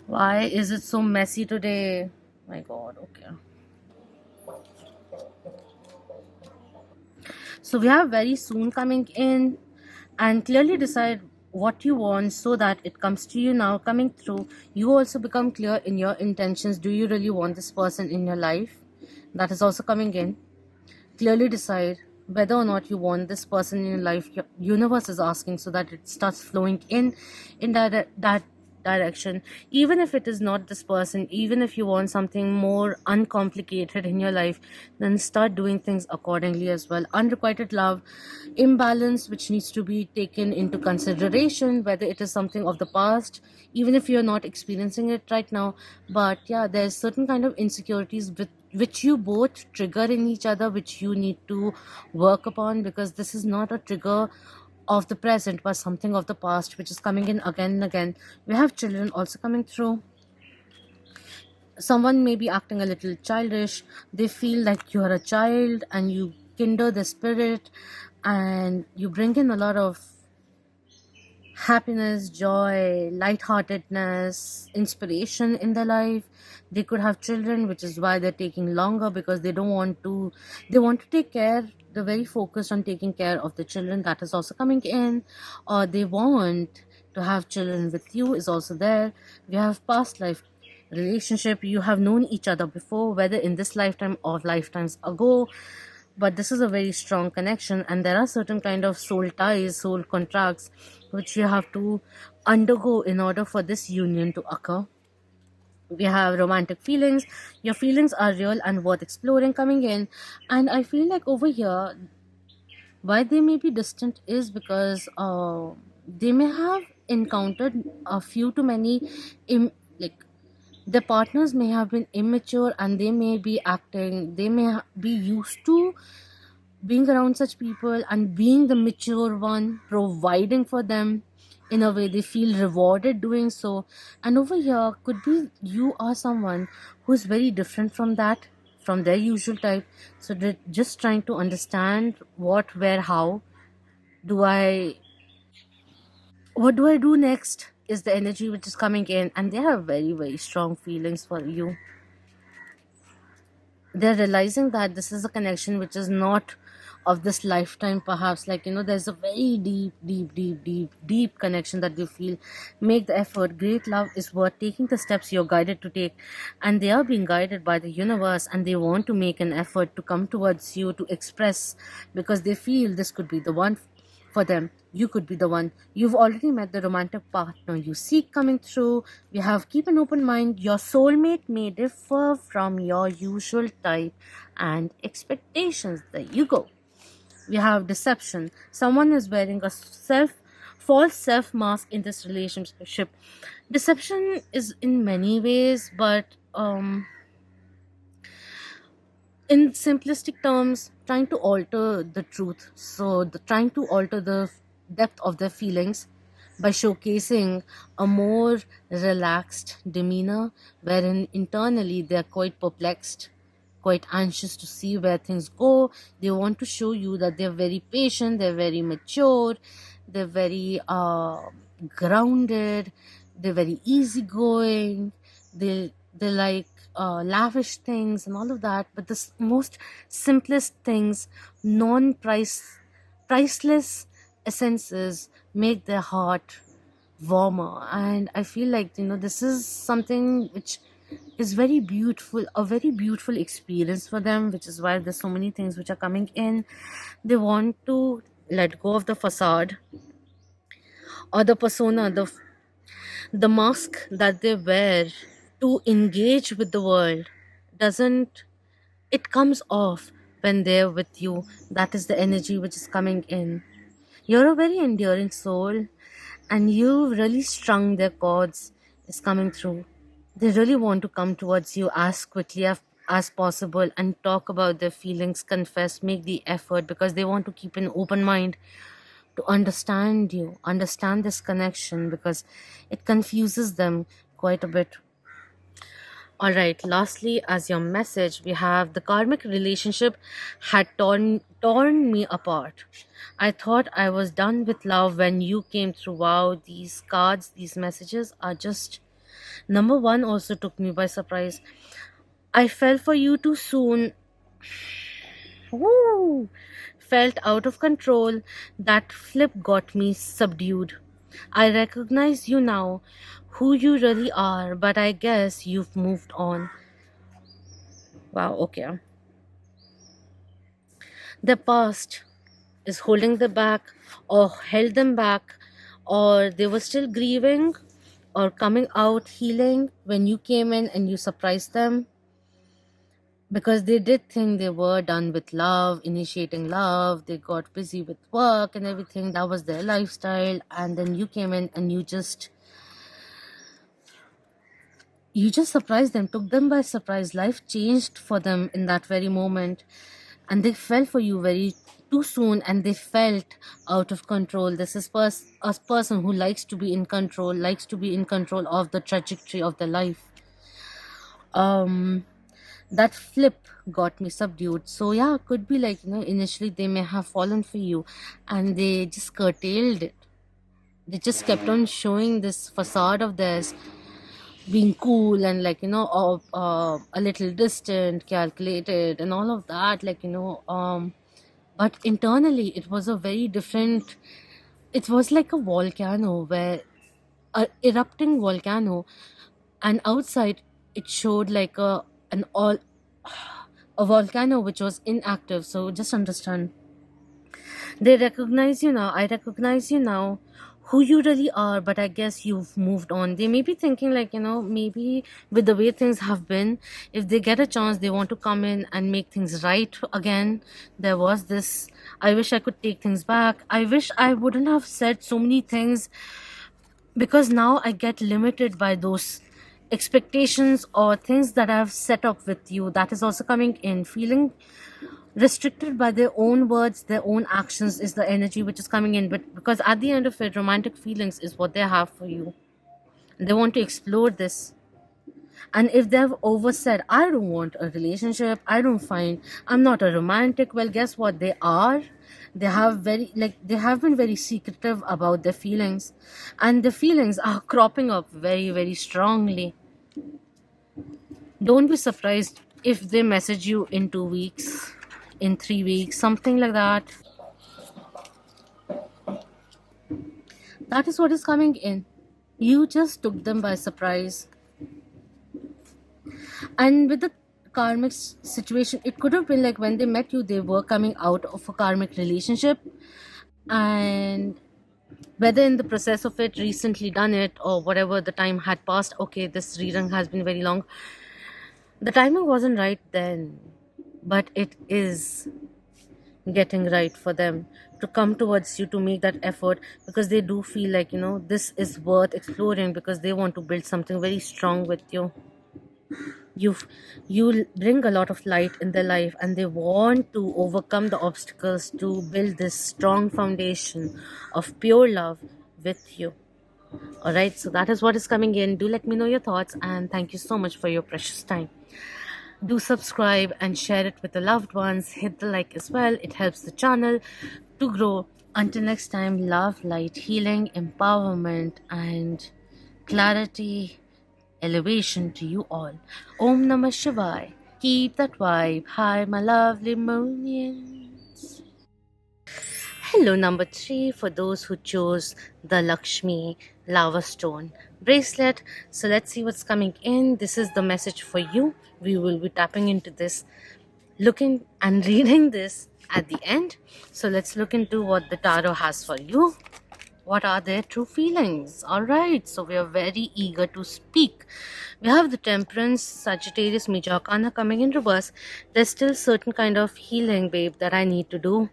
Why is it so messy today? My god. Okay, so we have very soon coming in, and clearly decide what you want so that it comes to you now coming through. You also become clear in your intentions. Do you really want this person in your life? That is also coming in. Clearly decide whether or not you want this person in your life. Your universe is asking so that it starts flowing in that direction. Even if it is not this person, even if you want something more uncomplicated in your life, then start doing things accordingly as well. Unrequited love imbalance which needs to be taken into consideration, whether it is something of the past, even if you're not experiencing it right now. But yeah, there's certain kind of insecurities with which you both trigger in each other, which you need to work upon, because this is not a trigger of the present but something of the past which is coming in again and again. We have children also coming through. Someone may be acting a little childish. They feel like you are a child, and you kindle the spirit, and you bring in a lot of happiness, joy, lightheartedness, inspiration in their life. They could have children, which is why they're taking longer, because they want to take care. They're very focused on taking care of the children. That is also coming in. Or they want to have children with you is also there. We have past life relationship. You have known each other before, whether in this lifetime or lifetimes ago, but this is a very strong connection, and there are certain kind of soul ties, soul contracts which you have to undergo in order for this union to occur. We have romantic feelings. Your feelings are real and worth exploring coming in, and I feel like over here why they may be distant is because they may have encountered a few too many like their partners may have been immature, and they may be used to being around such people and being the mature one, providing for them in a way they feel rewarded doing so. And over here, could be you are someone who's very different from that, from their usual type. So they're just trying to understand what, where, how do I, what do I do next? Is the energy which is coming in, and they have very, very strong feelings for you. They're realizing that this is a connection which is not of this lifetime, perhaps, like, there's a very deep, deep, deep, deep, deep connection that you feel. Make the effort. Great love is worth taking the steps you're guided to take, and they are being guided by the universe, and they want to make an effort to come towards you to express, because they feel this could be the one for them. You could be the one. You've already met the romantic partner you seek coming through. We have keep an open mind. Your soulmate may differ from your usual type and expectations. There you go. We have deception. Someone is wearing a false self mask in this relationship. Deception is in many ways, but in simplistic terms, trying to alter the truth. So trying to alter the depth of their feelings by showcasing a more relaxed demeanor, wherein internally they are quite perplexed, quite anxious to see where things go. They want to show you that they're very patient, they're very mature, they're very grounded, they're very easygoing, they like lavish things and all of that. But the most simplest things, priceless essences make their heart warmer. And I feel like, this is something which is very beautiful, a very beautiful experience for them, which is why there's so many things which are coming in. They want to let go of the facade or the persona, the mask that they wear to engage with the world. Doesn't it comes off when they're with you? That is the energy which is coming in. You're a very enduring soul, and you really strung their chords is coming through. They really want to come towards you as quickly as possible and talk about their feelings, confess, make the effort, because they want to keep an open mind to understand you, understand this connection, because it confuses them quite a bit. All right, lastly, as your message, we have the karmic relationship had torn me apart. I thought I was done with love when you came through. Wow, these cards, these messages are just number one, also took me by surprise. I fell for you too soon. Woo! Felt out of control. That flip got me subdued. I recognize you now, who you really are, but I guess you've moved on. Wow, okay. The past is holding them back, or held them back, or they were still grieving, or coming out healing when you came in and you surprised them, because they did think they were done with love, initiating love. They got busy with work and everything. That was their lifestyle. And then you came in and you just surprised them, took them by surprise. Life changed for them in that very moment, and they fell for you very too soon, and they felt out of control. This is a person who likes to be in control, likes to be in control of the trajectory of their life. um that flip got me subdued. So yeah, could be like, initially they may have fallen for you, and they just curtailed it. They just kept on showing this facade of theirs, being cool and, like, a little distant, calculated, and all of that, like, but internally it was a very different. It was like a volcano, where a erupting volcano, and outside it showed like a volcano which was inactive. So just understand, they recognize you now. I recognize you now, who you really are, but I guess you've moved on. They may be thinking, like, maybe with the way things have been, if they get a chance, they want to come in and make things right again. There was this, I wish I could take things back. I wish I wouldn't have said so many things, because now I get limited by those expectations or things that I've set up with you. That is also coming in. Feeling restricted by their own words, their own actions is the energy which is coming in. But because at the end of it, romantic feelings is what they have for you. They want to explore this. And if they've oversaid, I don't want a relationship, I'm not a romantic, well, guess what? They are. They have been very secretive about their feelings. And the feelings are cropping up very, very strongly. Don't be surprised if they message you in 2 weeks, in 3 weeks, something like that. That is what is coming in. You just took them by surprise. And with the karmic situation, it could have been like when they met you, they were coming out of a karmic relationship. And whether in the process of it, recently done it, or whatever the time had passed, okay, this reading has been very long. The timing wasn't right then, but it is getting right for them to come towards you, to make that effort, because they do feel like, this is worth exploring, because they want to build something very strong with you. You bring a lot of light in their life, and they want to overcome the obstacles to build this strong foundation of pure love with you. All right, so that is what is coming in. Do let me know your thoughts, and thank you so much for your precious time. Do subscribe and share it with the loved ones. Hit the like as well. It helps the channel to grow. Until next time, love, light, healing, empowerment, and clarity, elevation to you all. Om Namah Shivaya. Keep that vibe high, my lovely Monians. Hello, number 3, for those who chose the Lakshmi Lava Stone bracelet. So let's see what's coming in. This is the message for you. We will be tapping into this, looking and reading this at the end. So let's look into what the tarot has for you. What are their true feelings? All right, so we are very eager to speak. We have the Temperance, Sagittarius, Major Arcana coming in reverse. There's still certain kind of healing, babe, that I need to do,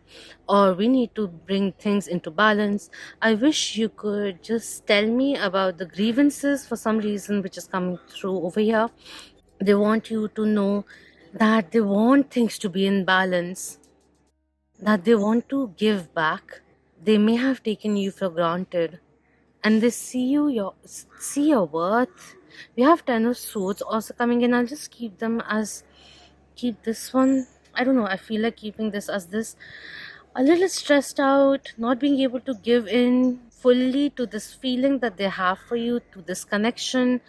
or we need to bring things into balance. I wish you could just tell me about the grievances for some reason which is coming through over here. They want you to know that they want things to be in balance, that they want to give back. They may have taken you for granted, and they see your worth. We have 10 of Swords also coming in. I'll just keep this one. I don't know, I feel like keeping this as this. A little stressed out, not being able to give in fully to this feeling that they have for you, to this connection.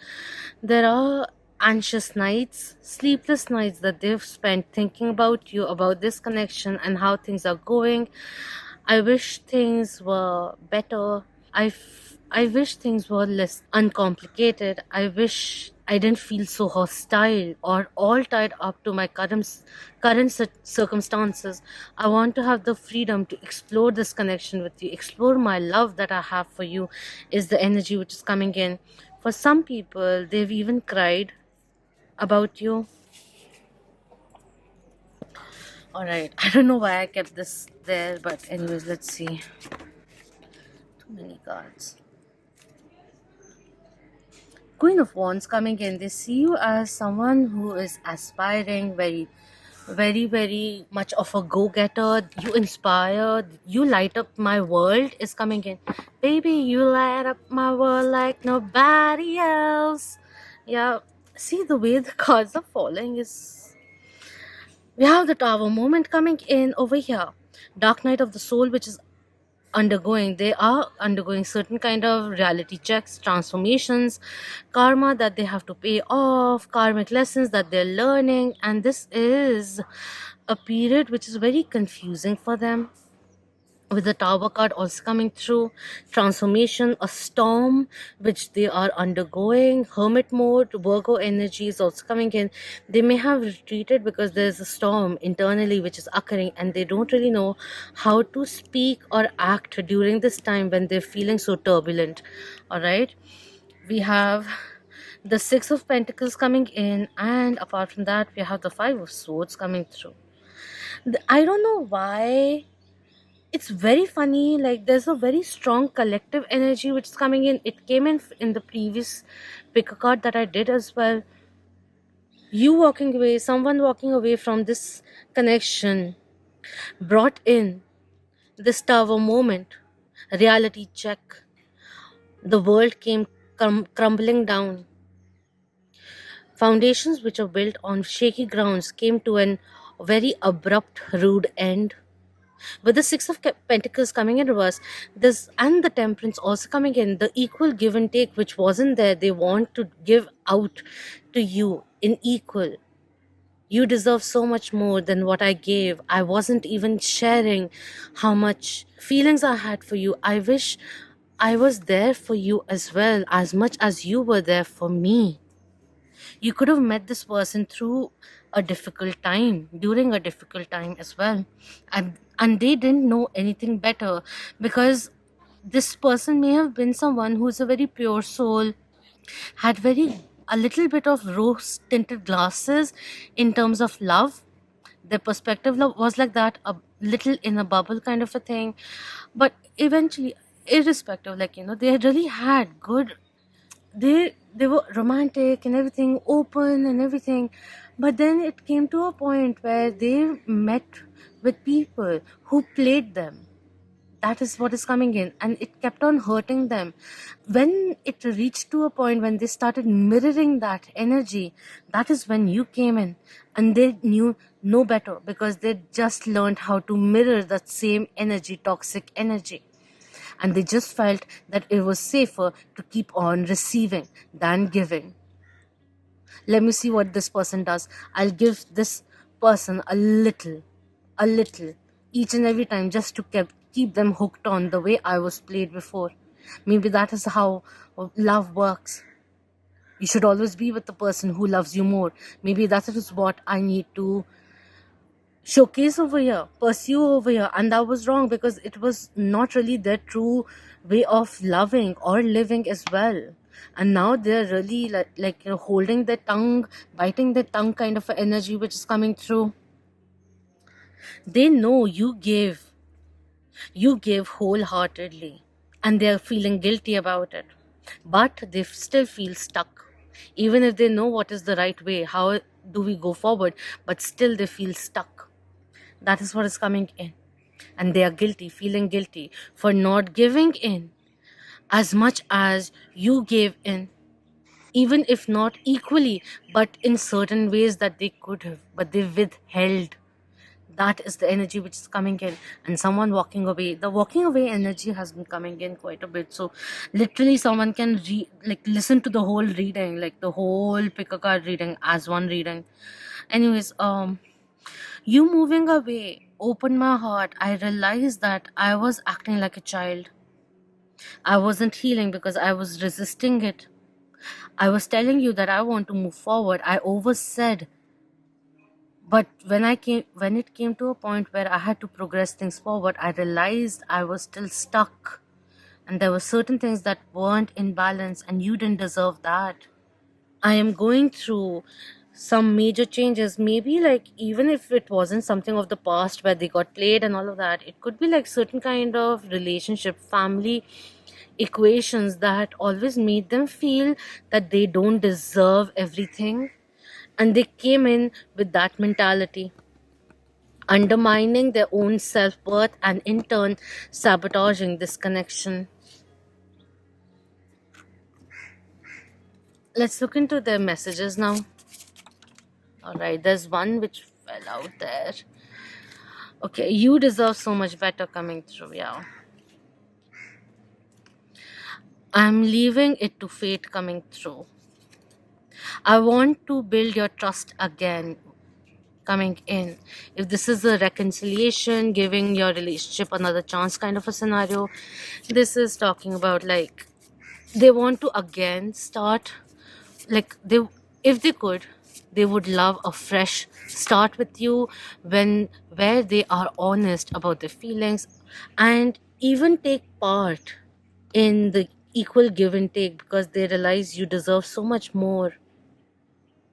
There are anxious nights, sleepless nights that they've spent thinking about you, about this connection and how things are going. I wish things were better. I wish things were less uncomplicated. I wish I didn't feel so hostile or all tied up to my current circumstances. I want to have the freedom to explore this connection with you, explore my love that I have for you, is the energy which is coming in. For some people, they've even cried about you. All right, I don't know why I kept this there, but anyways, let's see. Too many cards. Queen of Wands coming in. They see you as someone who is aspiring, very, very, very much of a go-getter. You inspire, you light up my world is coming in. Baby, you light up my world like nobody else. Yeah, see the way the cards are falling is... We have the Tower moment coming in over here. Dark Night of the Soul, which is they are undergoing certain kind of reality checks, transformations, karma that they have to pay off, karmic lessons that they're learning, and this is a period which is very confusing for them. With the Tower card also coming through, transformation, a storm which they are undergoing, hermit mode, Virgo energy is also coming in. They may have retreated because there's a storm internally which is occurring, and they don't really know how to speak or act during this time when they're feeling so turbulent. All right, we have the Six of Pentacles coming in, and apart from that, we have the Five of Swords coming through. I don't know why. It's very funny, like there's a very strong collective energy which is coming in. It came in the previous pick a card that I did as well. You walking away, someone walking away from this connection brought in this tower moment, reality check. The world came crumbling down. Foundations which are built on shaky grounds came to an very abrupt, rude end. With the Six of Pentacles coming in reverse, this and the Temperance also coming in, the equal give and take which wasn't there, they want to give out to you in equal. You deserve so much more than what I gave. I wasn't even sharing how much feelings I had for you. I wish I was there for you as well, as much as you were there for me. You could have met this person through a difficult time, during a difficult time as well. And they didn't know anything better, because this person may have been someone who's a very pure soul, had very a little bit of rose tinted glasses in terms of love. Their perspective was like that, a little in a bubble kind of a thing. But eventually, irrespective, like, they had really had good, they were romantic and everything, open and everything. But then it came to a point where they met with people who played them. That is what is coming in, and it kept on hurting them. When it reached to a point when they started mirroring that energy, that is when you came in, and they knew no better, because they just learned how to mirror that same energy, toxic energy. And they just felt that it was safer to keep on receiving than giving. Let me see what this person does. I'll give this person a little, each and every time, just to keep them hooked on the way I was played before. Maybe that is how love works. You should always be with the person who loves you more. Maybe that is what I need to showcase over here, pursue over here. And that was wrong, because it was not really their true way of loving or living as well. And now they're really like holding their tongue, biting their tongue kind of energy which is coming through. They know you gave wholeheartedly, and they're feeling guilty about it, but they still feel stuck. Even if they know what is the right way, how do we go forward, but still they feel stuck. That is what is coming in. And they are guilty, feeling guilty for not giving in as much as you gave in, even if not equally, but in certain ways that they could have, but they withheld. That is the energy which is coming in. And someone walking away, the walking away energy has been coming in quite a bit. So literally someone can listen to the whole reading, like the whole pick a card reading as one reading. Anyways, you moving away opened my heart. I realized that I was acting like a child. I wasn't healing because I was resisting it. I was telling you that I want to move forward. I oversaid. But when it came to a point where I had to progress things forward, I realized I was still stuck. And there were certain things that weren't in balance, and you didn't deserve that. I am going through some major changes. Maybe, like, even if it wasn't something of the past where they got played and all of that, it could be like certain kind of relationship, family equations that always made them feel that they don't deserve everything. And they came in with that mentality, undermining their own self-worth and in turn sabotaging this connection. Let's look into their messages now. All right, there's one which fell out there. Okay, you deserve so much better coming through. Yeah, I'm leaving it to fate coming through. I want to build your trust again coming in. If this is a reconciliation, giving your relationship another chance kind of a scenario, this is talking about like they want to again start, like they, if they could, they would love a fresh start with you, when where they are honest about their feelings and even take part in the equal give and take, because they realize you deserve so much more.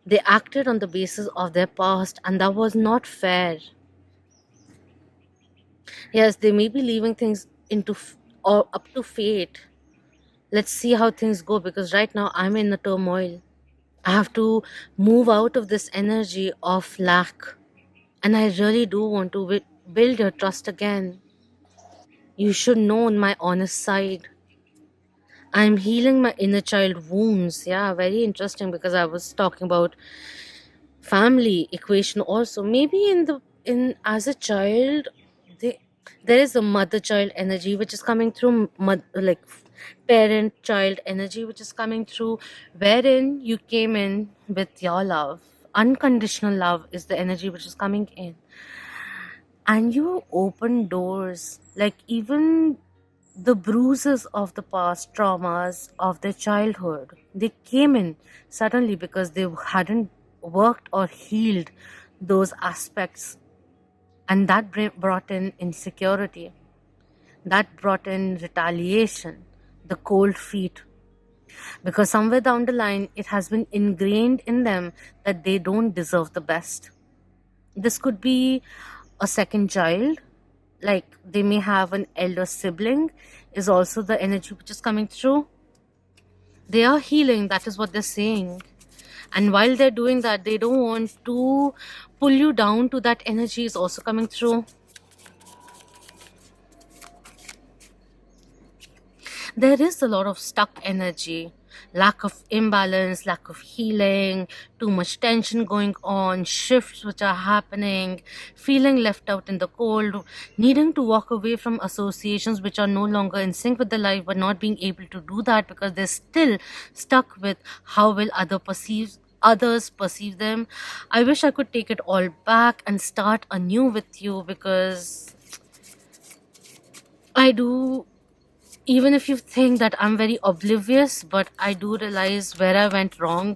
They acted on the basis of their past, and that was not fair. Yes, they may be leaving things or up to fate. Let's see how things go, because right now I'm in a turmoil. I have to move out of this energy of lack, and I really do want to build your trust again. You should know on my honest side. I'm healing my inner child wounds. Yeah, very interesting because I was talking about family equation also. Maybe in as a child, they, there is a mother child energy which is coming through, like parent child energy which is coming through, wherein you came in with your love. Unconditional love is the energy which is coming in, and you open doors, like even the bruises of the past, traumas of their childhood, they came in suddenly because they hadn't worked or healed those aspects, and that brought in insecurity, that brought in retaliation, the cold feet, because somewhere down the line it has been ingrained in them that they don't deserve the best. This could be a second child, like they may have an elder sibling, is also the energy which is coming through. They are healing, that is what they're saying. And while they're doing that, they don't want to pull you down to that energy, is also coming through. There is a lot of stuck energy, lack of imbalance, lack of healing, too much tension going on, shifts which are happening, feeling left out in the cold, needing to walk away from associations which are no longer in sync with their life, but not being able to do that because they're still stuck with how will others perceive them. I wish I could take it all back and start anew with you, because I do, even if you think that I'm very oblivious, but I do realize where I went wrong.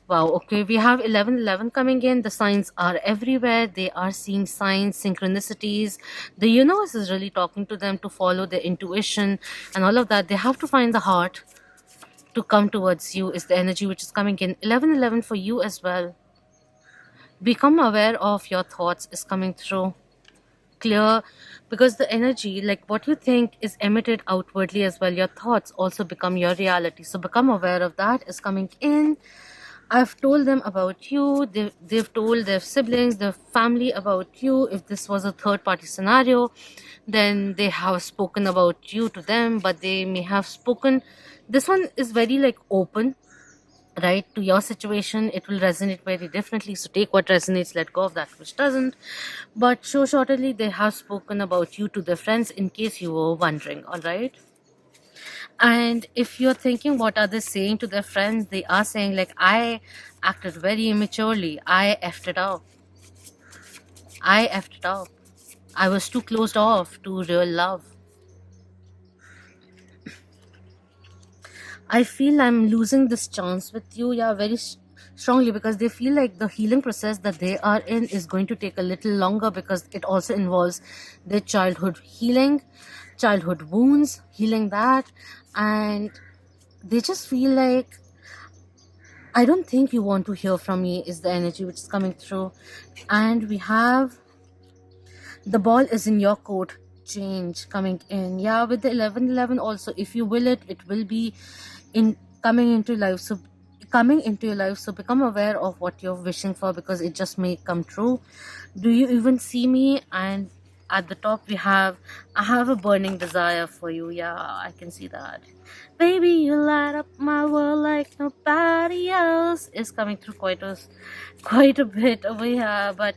Wow, okay, we have 1111 coming in. The signs are everywhere. They are seeing signs, synchronicities. The universe is really talking to them to follow their intuition and all of that. They have to find the heart to come towards you, is the energy which is coming in. 1111 for you as well. Become aware of your thoughts is coming through. Clear, because the energy, like what you think, is emitted outwardly as well. Your thoughts also become your reality, so become aware of that is coming in. I've told them about you. They've told their siblings, their family about you. If this was a third party scenario, then they have spoken about you to them, but they may have spoken, this one is very like open, right, to your situation. It will resonate very differently, so take what resonates, let go of that which doesn't. But so shortly, they have spoken about you to their friends, in case you were wondering. All right. And if you're thinking what are they saying to their friends, they are saying like, I acted very immaturely, I effed it up, I was too closed off to real love. I feel I'm losing this chance with you, yeah, very strongly, because they feel like the healing process that they are in is going to take a little longer, because it also involves their childhood healing, childhood wounds, healing that. And they just feel like, I don't think you want to hear from me, is the energy which is coming through. And we have the ball is in your court, change coming in. Yeah, with the 1111 also, if you will it, it will be in coming into life. So coming into your life, so become aware of what you're wishing for, because it just may come true. Do you even see me? And at the top we have, I have a burning desire for you. Yeah, I can see that. Baby, you light up my world like nobody else, is coming through quite a bit over here. But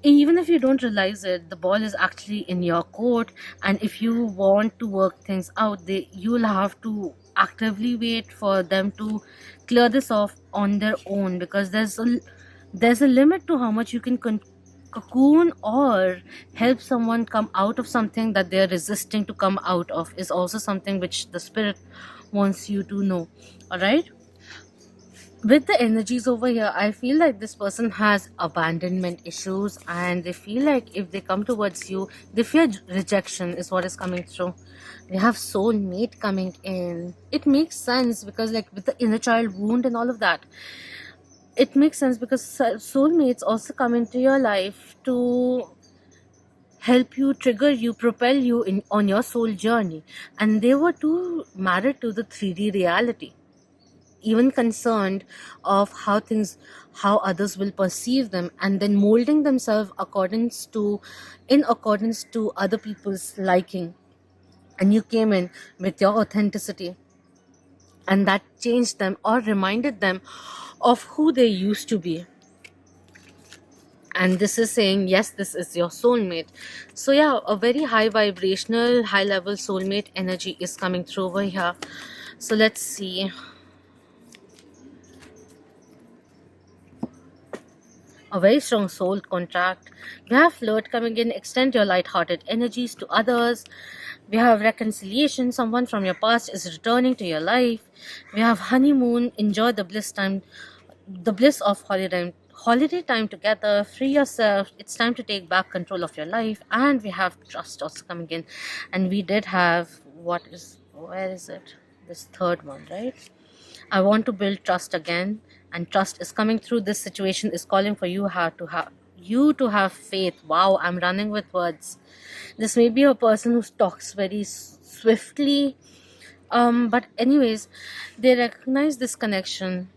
even if you don't realize it, the ball is actually in your court. And if you want to work things out, you'll have to actively wait for them to clear this off on their own, because there's a limit to how much you can cocoon or help someone come out of something that they're resisting to come out of, is also something which the spirit wants you to know. All right. With the energies over here, I feel like this person has abandonment issues, and they feel like if they come towards you, they fear rejection, is what is coming through. They have soulmate coming in. It makes sense, because like with the inner child wound and all of that, it makes sense, because soulmates also come into your life to help you, trigger you, propel you in on your soul journey. And they were too married to the 3D reality. even concerned of how others will perceive them, and then molding themselves in accordance to other people's liking. And you came in with your authenticity, and that changed them or reminded them of who they used to be. And this is saying, yes, this is your soulmate. So yeah, a very high vibrational, high level soulmate energy is coming through over here. So let's see. A very strong soul contract. We have flirt coming in, extend your light-hearted energies to others. We have reconciliation, someone from your past is returning to your life. We have honeymoon, enjoy the bliss of holiday time together, free yourself, it's time to take back control of your life. And we have trust also coming in. And we did have, where is it, this third one, right? I want to build trust again, and trust is coming through. This situation is calling for you to have faith. Wow, I'm running with words. This may be a person who talks very swiftly, but anyways, they recognize this connection.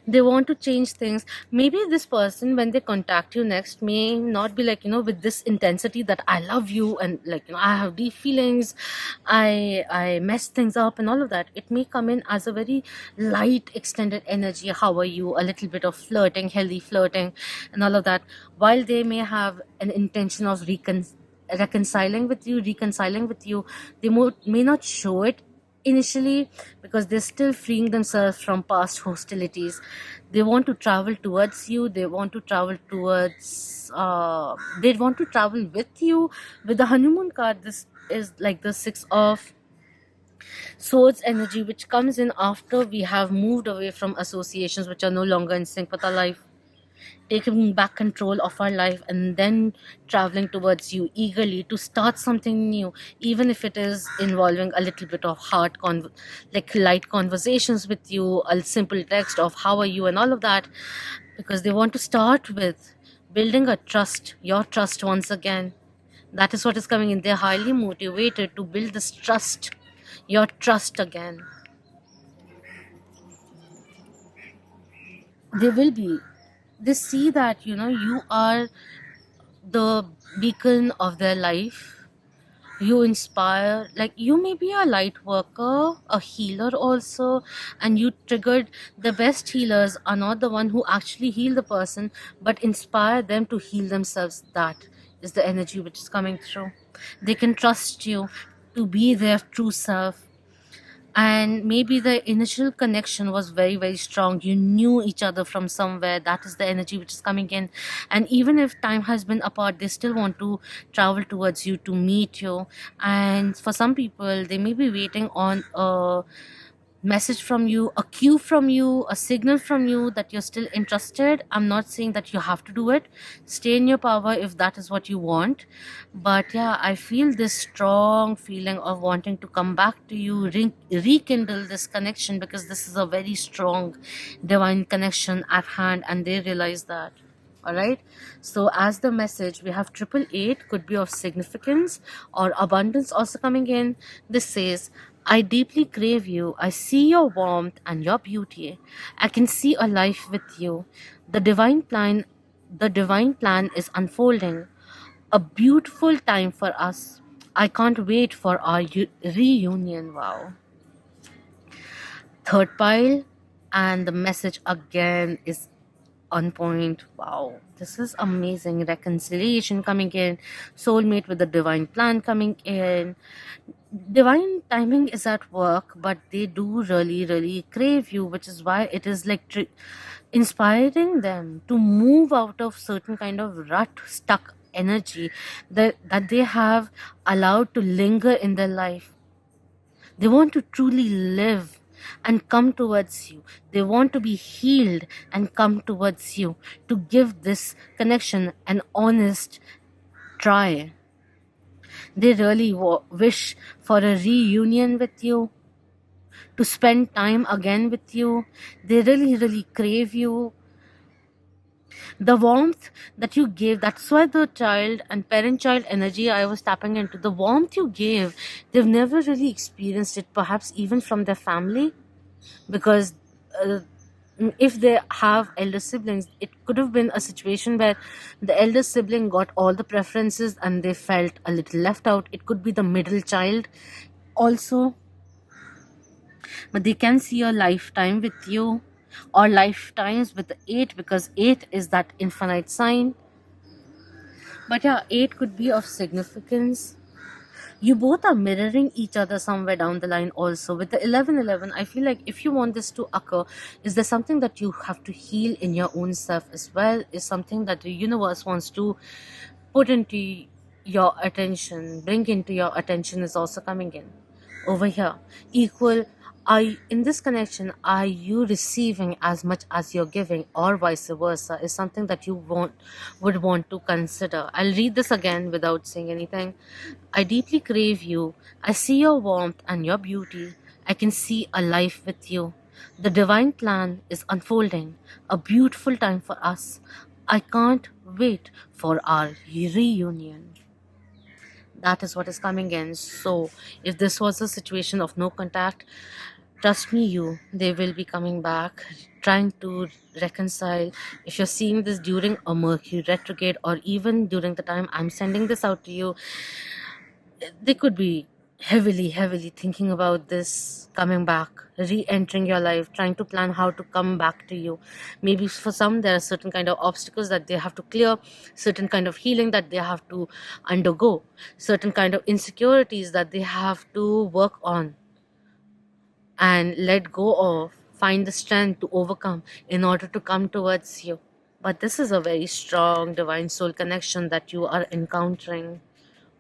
They want to change things. Maybe this person, when they contact you next, may not be like, with this intensity that I love you, and like, I have deep feelings, I mess things up and all of that. It may come in as a very light extended energy. How are you? A little bit of flirting, healthy flirting and all of that, while they may have an intention of reconciling with you. They may not show it initially, because they're still freeing themselves from past hostilities. They want to travel towards you. They want to travel with you. With the honeymoon card, this is like the Six of Swords energy, which comes in after we have moved away from associations which are no longer in sync with our life, taking back control of our life, and then traveling towards you eagerly to start something new, even if it is involving a little bit of like light conversations with you, a simple text of how are you and all of that, because they want to start with building your trust once again. That is what is coming in. They're highly motivated to build this trust, your trust again. They see that you are the beacon of their life. You inspire, like you may be a light worker, a healer also, and you triggered. The best healers are not the one who actually heal the person, but inspire them to heal themselves. That is the energy which is coming through. They can trust you to be their true self, and maybe the initial connection was very very strong. You knew each other from somewhere. That is the energy which is coming in. And even if time has been apart, they still want to travel towards you to meet you. And for some people, they may be waiting on a message from you, a cue from you, a signal from you that you're still interested. I'm not saying that you have to do it. Stay in your power if that is what you want. But yeah, I feel this strong feeling of wanting to come back to you, rekindle this connection, because this is a very strong divine connection at hand, and they realize that. All right, so as the message, we have 888, could be of significance or abundance also coming in. This says, I deeply crave you. I see your warmth and your beauty. I can see a life with you. The divine plan is unfolding. A beautiful time for us. I can't wait for our reunion. Wow. Third pile, and the message again is on point. Wow, this is amazing. Reconciliation coming in, soulmate with the divine plan coming in. Divine timing is at work, but they do really really crave you, which is why it is like inspiring them to move out of certain kind of rut stuck energy that they have allowed to linger in their life. They want to truly live and come towards you. They want to be healed and come towards you to give this connection an honest try. They really wish for a reunion with you, to spend time again with you. They really, really crave you. The warmth that you gave, that's why the child and parent-child energy I was tapping into, the warmth you gave, they've never really experienced it, perhaps even from their family. because uh, if they have elder siblings, it could have been a situation where the elder sibling got all the preferences and they felt a little left out. It could be the middle child also, but they can see a lifetime with you or lifetimes with the 8, because 8 is that infinite sign. But yeah, 8 could be of significance. You both are mirroring each other somewhere down the line also. With the 1111, I feel like if you want this to occur, is there something that you have to heal in your own self as well? Is something that the universe wants to put into your attention, bring into your attention, is also coming in over here. Equal, in this connection, are you receiving as much as you're giving, or vice versa, is something that you would want to consider. I'll read this again without saying anything. I deeply crave you. I see your warmth and your beauty. I can see a life with you. The divine plan is unfolding, a beautiful time for us. I can't wait for our reunion. That is what is coming in. So if this was a situation of no contact, trust me, they will be coming back, trying to reconcile. If you're seeing this during a Mercury retrograde, or even during the time I'm sending this out to you, they could be heavily thinking about this coming back, re-entering your life, trying to plan how to come back to you. Maybe for some there are certain kind of obstacles that they have to clear, certain kind of healing that they have to undergo, certain kind of insecurities that they have to work on and let go of, find the strength to overcome in order to come towards you. But this is a very strong divine soul connection that you are encountering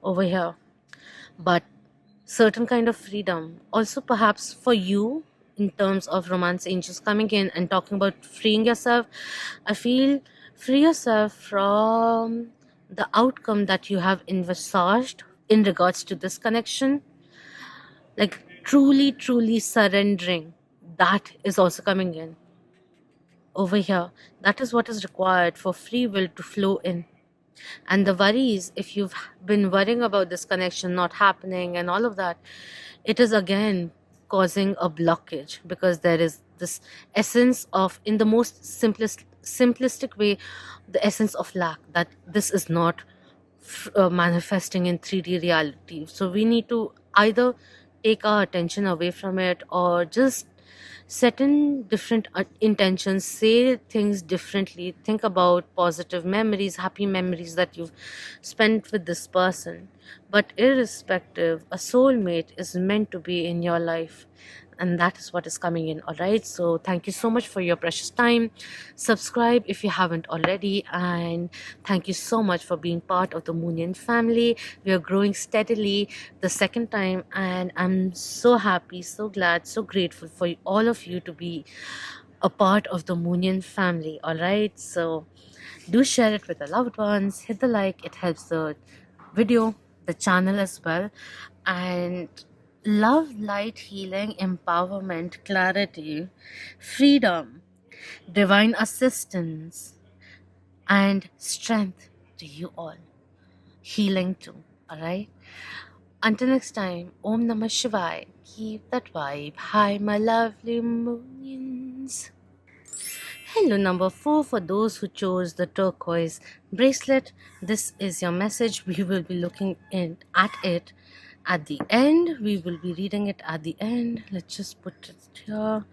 over here. But certain kind of freedom also, perhaps for you, in terms of romance angels coming in and talking about freeing yourself, I feel free yourself from the outcome that you have envisaged in regards to this connection, like truly surrendering. That is also coming in over here. That is what is required for free will to flow in. And the worries, if you've been worrying about this connection not happening and all of that, it is again causing a blockage, because there is this essence of, in the most simplistic way, the essence of lack, that this is not manifesting in 3D reality. So we need to either take our attention away from it, or just set in different intentions, say things differently, think about positive memories, happy memories that you've spent with this person. But irrespective, a soulmate is meant to be in your life, and that is what is coming in. All right, so thank you so much for your precious time. Subscribe if you haven't already, and thank you so much for being part of the Moonian family. We are growing steadily the second time, and I'm so happy, so glad, so grateful for all of you to be a part of the Moonian family. All right, so do share it with the loved ones, hit the like, it helps the video, the channel as well. And love, light, healing, empowerment, clarity, freedom, divine assistance, and strength to you all. Healing too. Alright? Until next time, Om Namah Shivaya. Keep that vibe. Hi, my lovely Moonians. Hello, number 4, for those who chose the turquoise bracelet. This is your message. We will be looking at it at the end. We will be reading it at the end. Let's just put it here.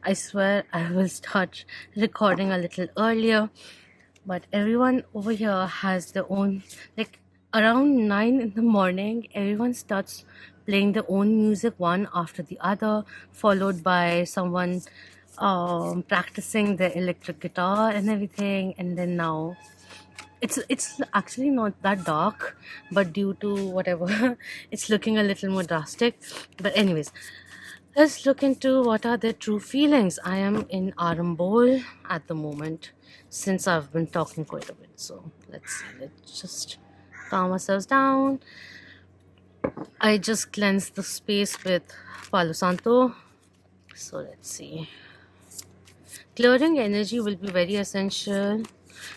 I swear I will start recording a little earlier, but everyone over here has their own, like around 9 in the morning, everyone starts playing their own music one after the other, followed by someone practicing the electric guitar and everything. And then now it's actually not that dark, but due to whatever it's looking a little more drastic. But anyways, let's look into what are their true feelings. I am in Arambol at the moment, since I've been talking quite a bit. So let's just calm ourselves down. I just cleansed the space with Palo Santo. So let's see. Clearing energy will be very essential.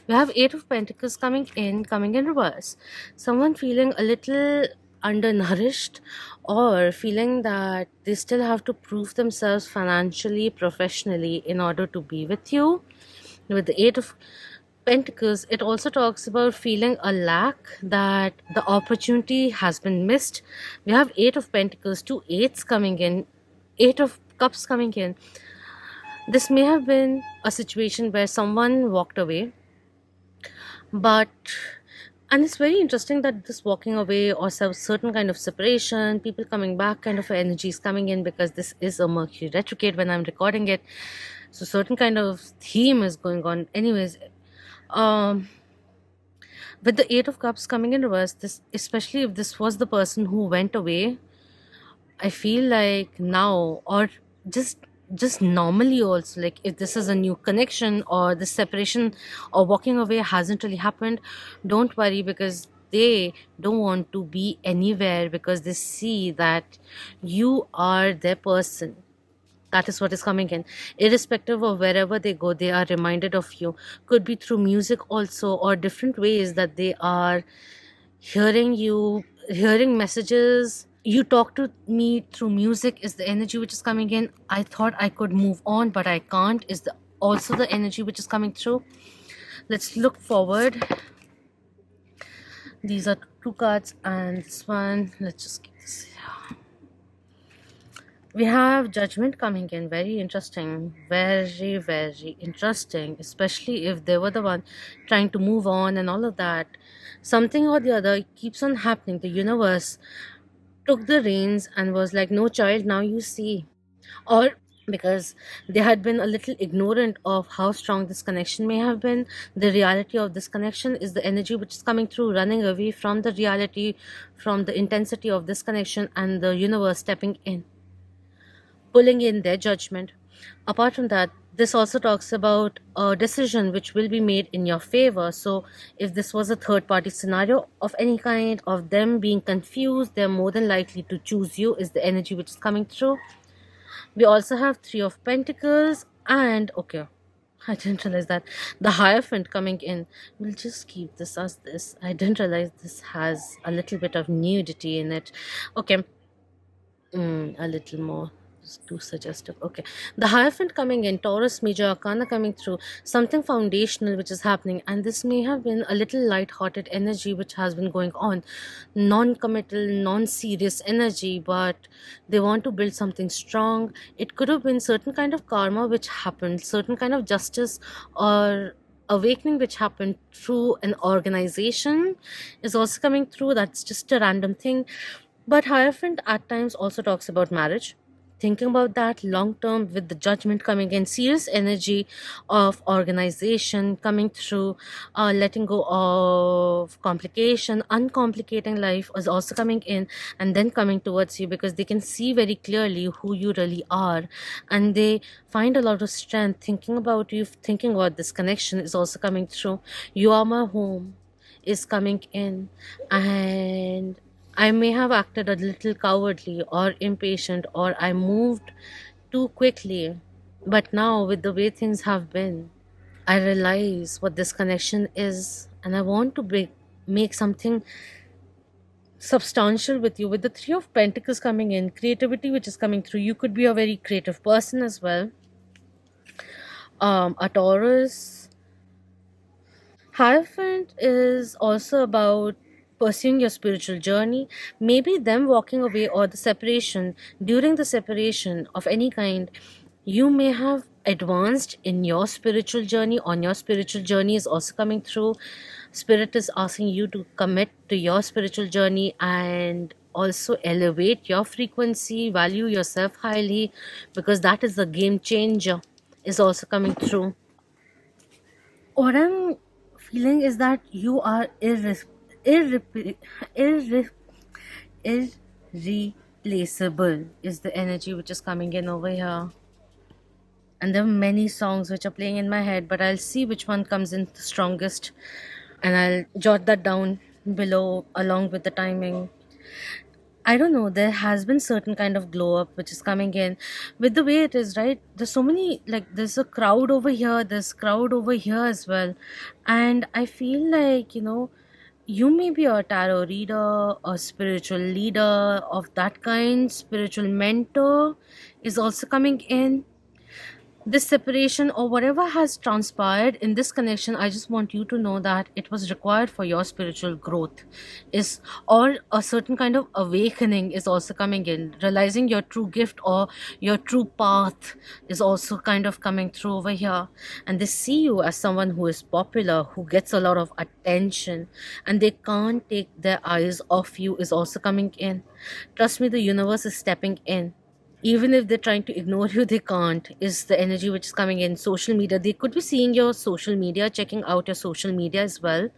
We have 8 of Pentacles coming in reverse. Someone feeling a little undernourished, or feeling that they still have to prove themselves financially, professionally in order to be with you. With the Eight of Pentacles, it also talks about feeling a lack, that the opportunity has been missed. We have Eight of Pentacles, two eights coming in, Eight of Cups coming in. This may have been a situation where someone walked away, but and it's very interesting that this walking away or some certain kind of separation, people coming back kind of energy is coming in, because this is a Mercury retrograde when I'm recording it. So certain kind of theme is going on. Anyways, um with the Eight of Cups coming in reverse, this, especially if this was the person who went away, I feel like now, or just just normally also, like if this is a new connection or the separation or walking away hasn't really happened, don't worry, because they don't want to be anywhere, because they see that you are their person. That is what is coming in. Irrespective of wherever they go, they are reminded of you. Could be through music also, or different ways that they are hearing you, hearing messages. You talk to me through music is the energy which is coming in. I thought I could move on, but I can't is the also the energy which is coming through. Let's look forward. These are two cards, and this one, let's just keep this. We have Judgment coming in. Very interesting. Very, very interesting. Especially if they were the one trying to move on and all of that. Something or the other keeps on happening. The universe took the reins and was like, no, child, now you see. Or because they had been a little ignorant of how strong this connection may have been. The reality of this connection is the energy which is coming through, running away from the reality, from the intensity of this connection, and the universe stepping in, pulling in their judgment. Apart from that, this also talks about a decision which will be made in your favor. So, if this was a third party scenario of any kind, of them being confused, they're more than likely to choose you, is the energy which is coming through. We also have Three of Pentacles, and okay, I didn't realize that the Hierophant coming in. We'll just keep this as this. I didn't realize this has a little bit of nudity in it. Okay, a little more. Just too suggestive. Okay. The Hierophant coming in, Taurus Major Arcana coming through, something foundational which is happening, and this may have been a little light-hearted energy which has been going on, non-committal, non-serious energy, but they want to build something strong. It could have been certain kind of karma which happened, certain kind of justice or awakening which happened through an organization is also coming through. That's just a random thing. But Hierophant at times also talks about marriage. Thinking about that long term, with the Judgment coming in, serious energy of organization coming through, letting go of complication, uncomplicating life is also coming in, and then coming towards you, because they can see very clearly who you really are, and they find a lot of strength thinking about you, thinking about this connection is also coming through. You are my home is coming in, and I may have acted a little cowardly or impatient, or I moved too quickly. But now, with the way things have been, I realize what this connection is, and I want to make something substantial with you. With the Three of Pentacles coming in, creativity which is coming through, you could be a very creative person as well. A Taurus. Hierophant is also about pursuing your spiritual journey, maybe them walking away or the separation. During the separation of any kind, you may have advanced in your spiritual journey. On your spiritual journey is also coming through. Spirit is asking you to commit to your spiritual journey and also elevate your frequency, value yourself highly, because that is the game changer is also coming through. What I'm feeling is that you are irre- irreplaceable is the energy which is coming in over here. And there are many songs which are playing in my head, but I'll see which one comes in the strongest, and I'll jot that down below along with the timing. I don't know, there has been certain kind of glow up which is coming in with the way it is, right? There's so many, like, there's a crowd over here, there's crowd over here as well. And I feel like, You may be a tarot reader, a spiritual leader of that kind, spiritual mentor is also coming in. This separation or whatever has transpired in this connection, I just want you to know that it was required for your spiritual growth, is or a certain kind of awakening is also coming in. Realizing your true gift or your true path is also kind of coming through over here. And they see you as someone who is popular, who gets a lot of attention, and they can't take their eyes off you is also coming in. Trust me, the universe is stepping in. Even if they're trying to ignore you, they can't, is the energy which is coming in. Social media, they could be seeing your social media, checking out your social media as well.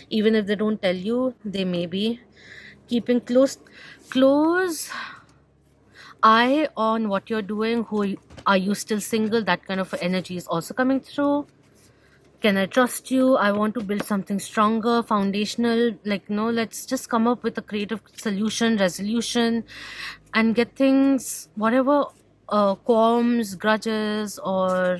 Even if they don't tell you, they may be keeping close eye on what you're doing. Are you still single? That kind of energy is also coming through. Can I trust you? I want to build something stronger, foundational. Like, no, let's just come up with a creative solution, resolution, and get things, whatever qualms, grudges, or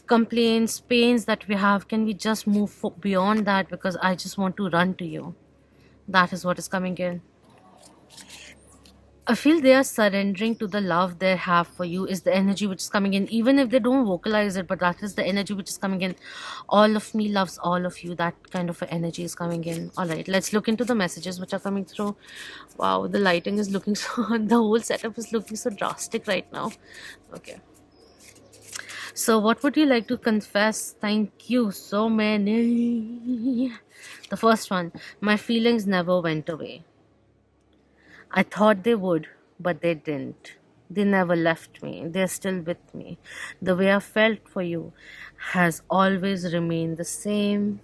complaints, pains that we have, can we just move beyond that? Because I just want to run to you. That is what is coming in. I feel they are surrendering to the love they have for you, is the energy which is coming in. Even if they don't vocalize it, but that is the energy which is coming in. All of me loves all of you. That kind of a energy is coming in. All right, let's look into the messages which are coming through. Wow, the lighting is looking so, the whole setup is looking so drastic right now. Okay. So, what would you like to confess? Thank you, so many. The first one, my feelings never went away. I thought they would, but they didn't. They never left me. They're still with me. The way I felt for you has always remained the same,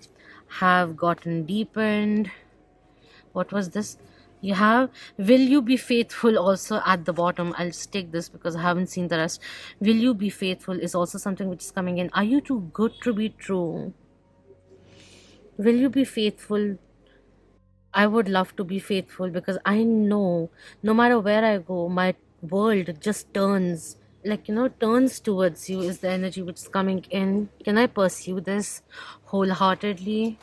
have gotten deepened. What was this? You have, will you be faithful also at the bottom? I'll just take this because I haven't seen the rest. Will you be faithful is also something which is coming in. Are you too good to be true? Will you be faithful? I would love to be faithful because I know no matter where I go, my world just turns, like, turns towards you, is the energy which is coming in. Can I pursue this wholeheartedly?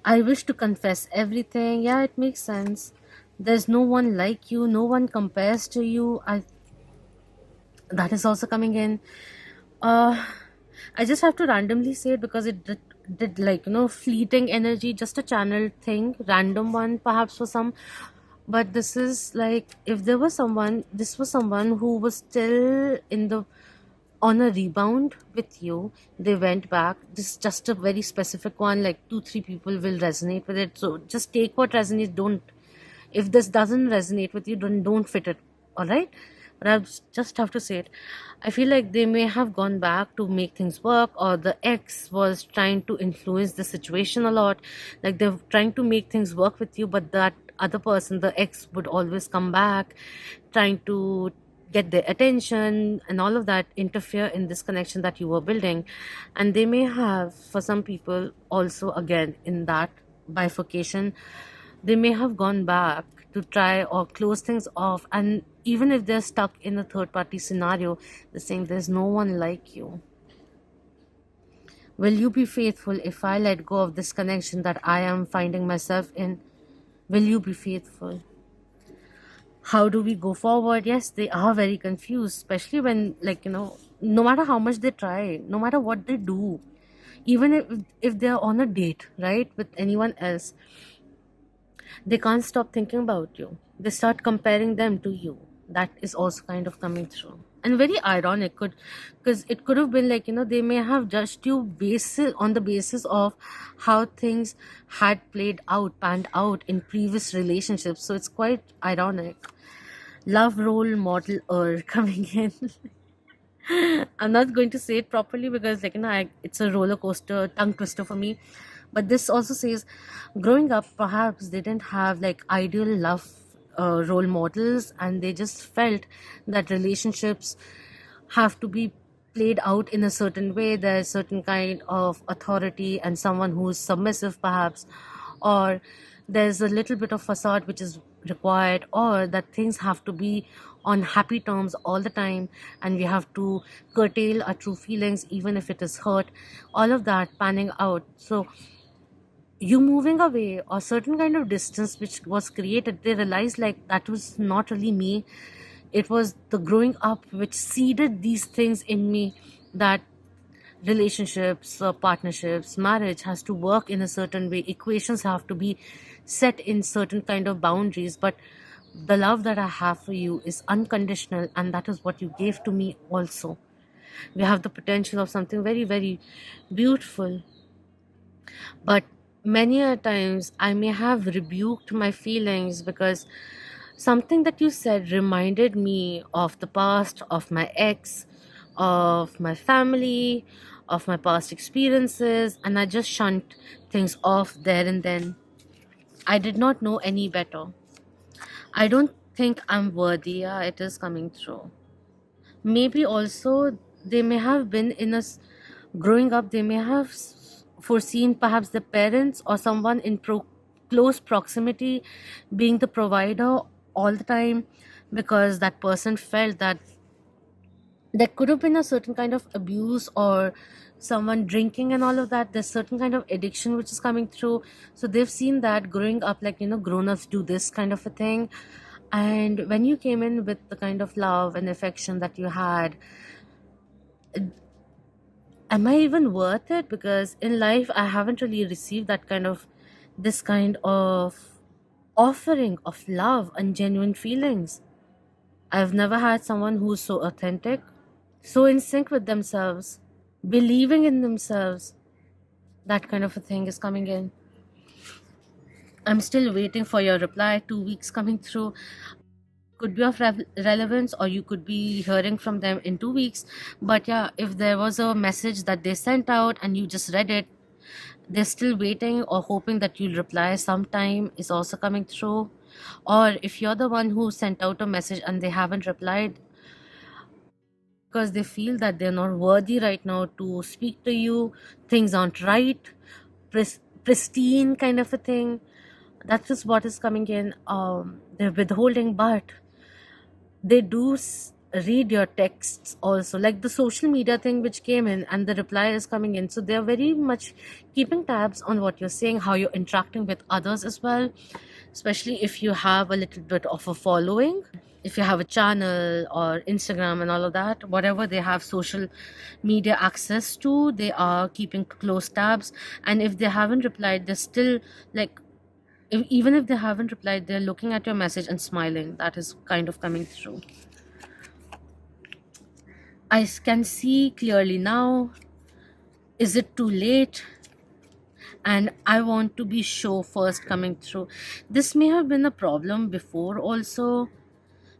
I wish to confess everything. Yeah, it makes sense. There's no one like you, no one compares to you. That is also coming in. Uh, I just have to randomly say it because it did like, fleeting energy, just a channel thing, random one perhaps for some. But this is like, if there was someone, this was someone who was still on a rebound with you. They went back. This is just a very specific one, like 2 3 people will resonate with it. So just take what resonates. Don't, if this doesn't resonate with you, don't fit it. All right, but I just have to say it. I feel like they may have gone back to make things work, or the ex was trying to influence the situation a lot. Like, they're trying to make things work with you, but that other person, the ex, would always come back, trying to get their attention and all of that, interfere in this connection that you were building. And they may have, for some people also, again in that bifurcation, they may have gone back to try or close things off. And even if they're stuck in a third party scenario, they're saying there's no one like you. Will you be faithful if I let go of this connection that I am finding myself in? Will you be faithful? How do we go forward? Yes, they are very confused, especially when, like, no matter how much they try, no matter what they do, even if they're on a date, right, with anyone else, they can't stop thinking about you. They start comparing them to you. That is also kind of coming through. And very ironic, because it could have been like, they may have judged you on the basis of how things had panned out in previous relationships. So it's quite ironic. Love role model coming in. I'm not going to say it properly because, like, it's a roller coaster, tongue twister for me. But this also says, growing up, perhaps they didn't have like ideal love role models, and they just felt that relationships have to be played out in a certain way. There's certain kind of authority and someone who is submissive, perhaps, or there's a little bit of facade which is required, or that things have to be on happy terms all the time, and we have to curtail our true feelings even if it is hurt. All of that panning out. So you moving away or certain kind of distance which was created, they realized like that was not really me. It was the growing up which seeded these things in me, that relationships, partnerships, marriage has to work in a certain way, equations have to be set in certain kind of boundaries. But the love that I have for you is unconditional, and that is what you gave to me also. We have the potential of something very, very beautiful. But many a times I may have rebuked my feelings because something that you said reminded me of the past, of my ex, of my family, of my past experiences, and I just shunned things off there and then. I did not know any better. I don't think I'm worthy. Yeah, it is coming through. Maybe also they may have been growing up, they may have foreseen perhaps the parents or someone in close proximity being the provider all the time, because that person felt that there could have been a certain kind of abuse or someone drinking and all of that. There's certain kind of addiction which is coming through, so they've seen that growing up, like, grown-ups do this kind of a thing. And when you came in with the kind of love and affection that you had, am I even worth it? Because in life I haven't really received this kind of offering of love and genuine feelings. I've never had someone who's so authentic, so in sync with themselves, believing in themselves. That kind of a thing is coming in. I'm still waiting for your reply. 2 weeks coming through. Could be of relevance, or you could be hearing from them in 2 weeks. But yeah, if there was a message that they sent out and you just read it, they're still waiting or hoping that you'll reply sometime is also coming through. Or if you're the one who sent out a message and they haven't replied because they feel that they're not worthy right now to speak to you, things aren't right, pristine kind of a thing. That is what is coming in. They're withholding, but they do read your texts also, like the social media thing which came in and the reply is coming in, so they're very much keeping tabs on what you're saying, how you're interacting with others as well, especially if you have a little bit of a following, if you have a channel or Instagram and all of that, whatever they have social media access to, they are keeping close tabs. And if they haven't replied, they're still like, even if they haven't replied, they're looking at your message and smiling. That is kind of coming through. I can see clearly now. Is it too late? And I want to be sure first coming through. This may have been a problem before also,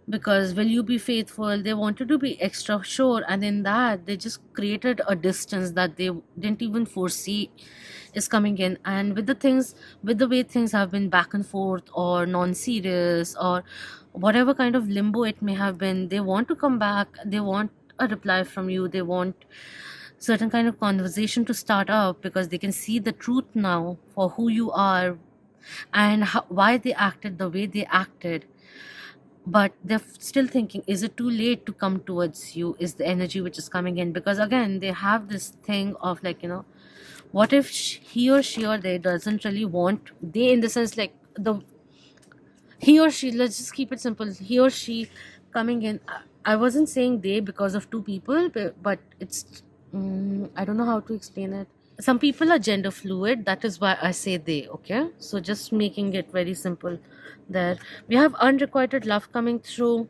because will you be faithful, they wanted to be extra sure, and in that they just created a distance that they didn't even foresee is coming in. And with the way things have been back and forth or non-serious or whatever kind of limbo it may have been, they want to come back, they want a reply from you, they want certain kind of conversation to start up, because they can see the truth now for who you are and why they acted the way they acted. But they're still thinking, is it too late to come towards you, is the energy which is coming in. Because again, they have this thing of like, what if he or she or they doesn't really want, they in the sense like the he or she, let's just keep it simple, he or she coming in. I wasn't saying they because of two people, but it's I don't know how to explain it. Some people are gender fluid, that is why I say they. Okay, so just making it very simple. There we have unrequited love coming through.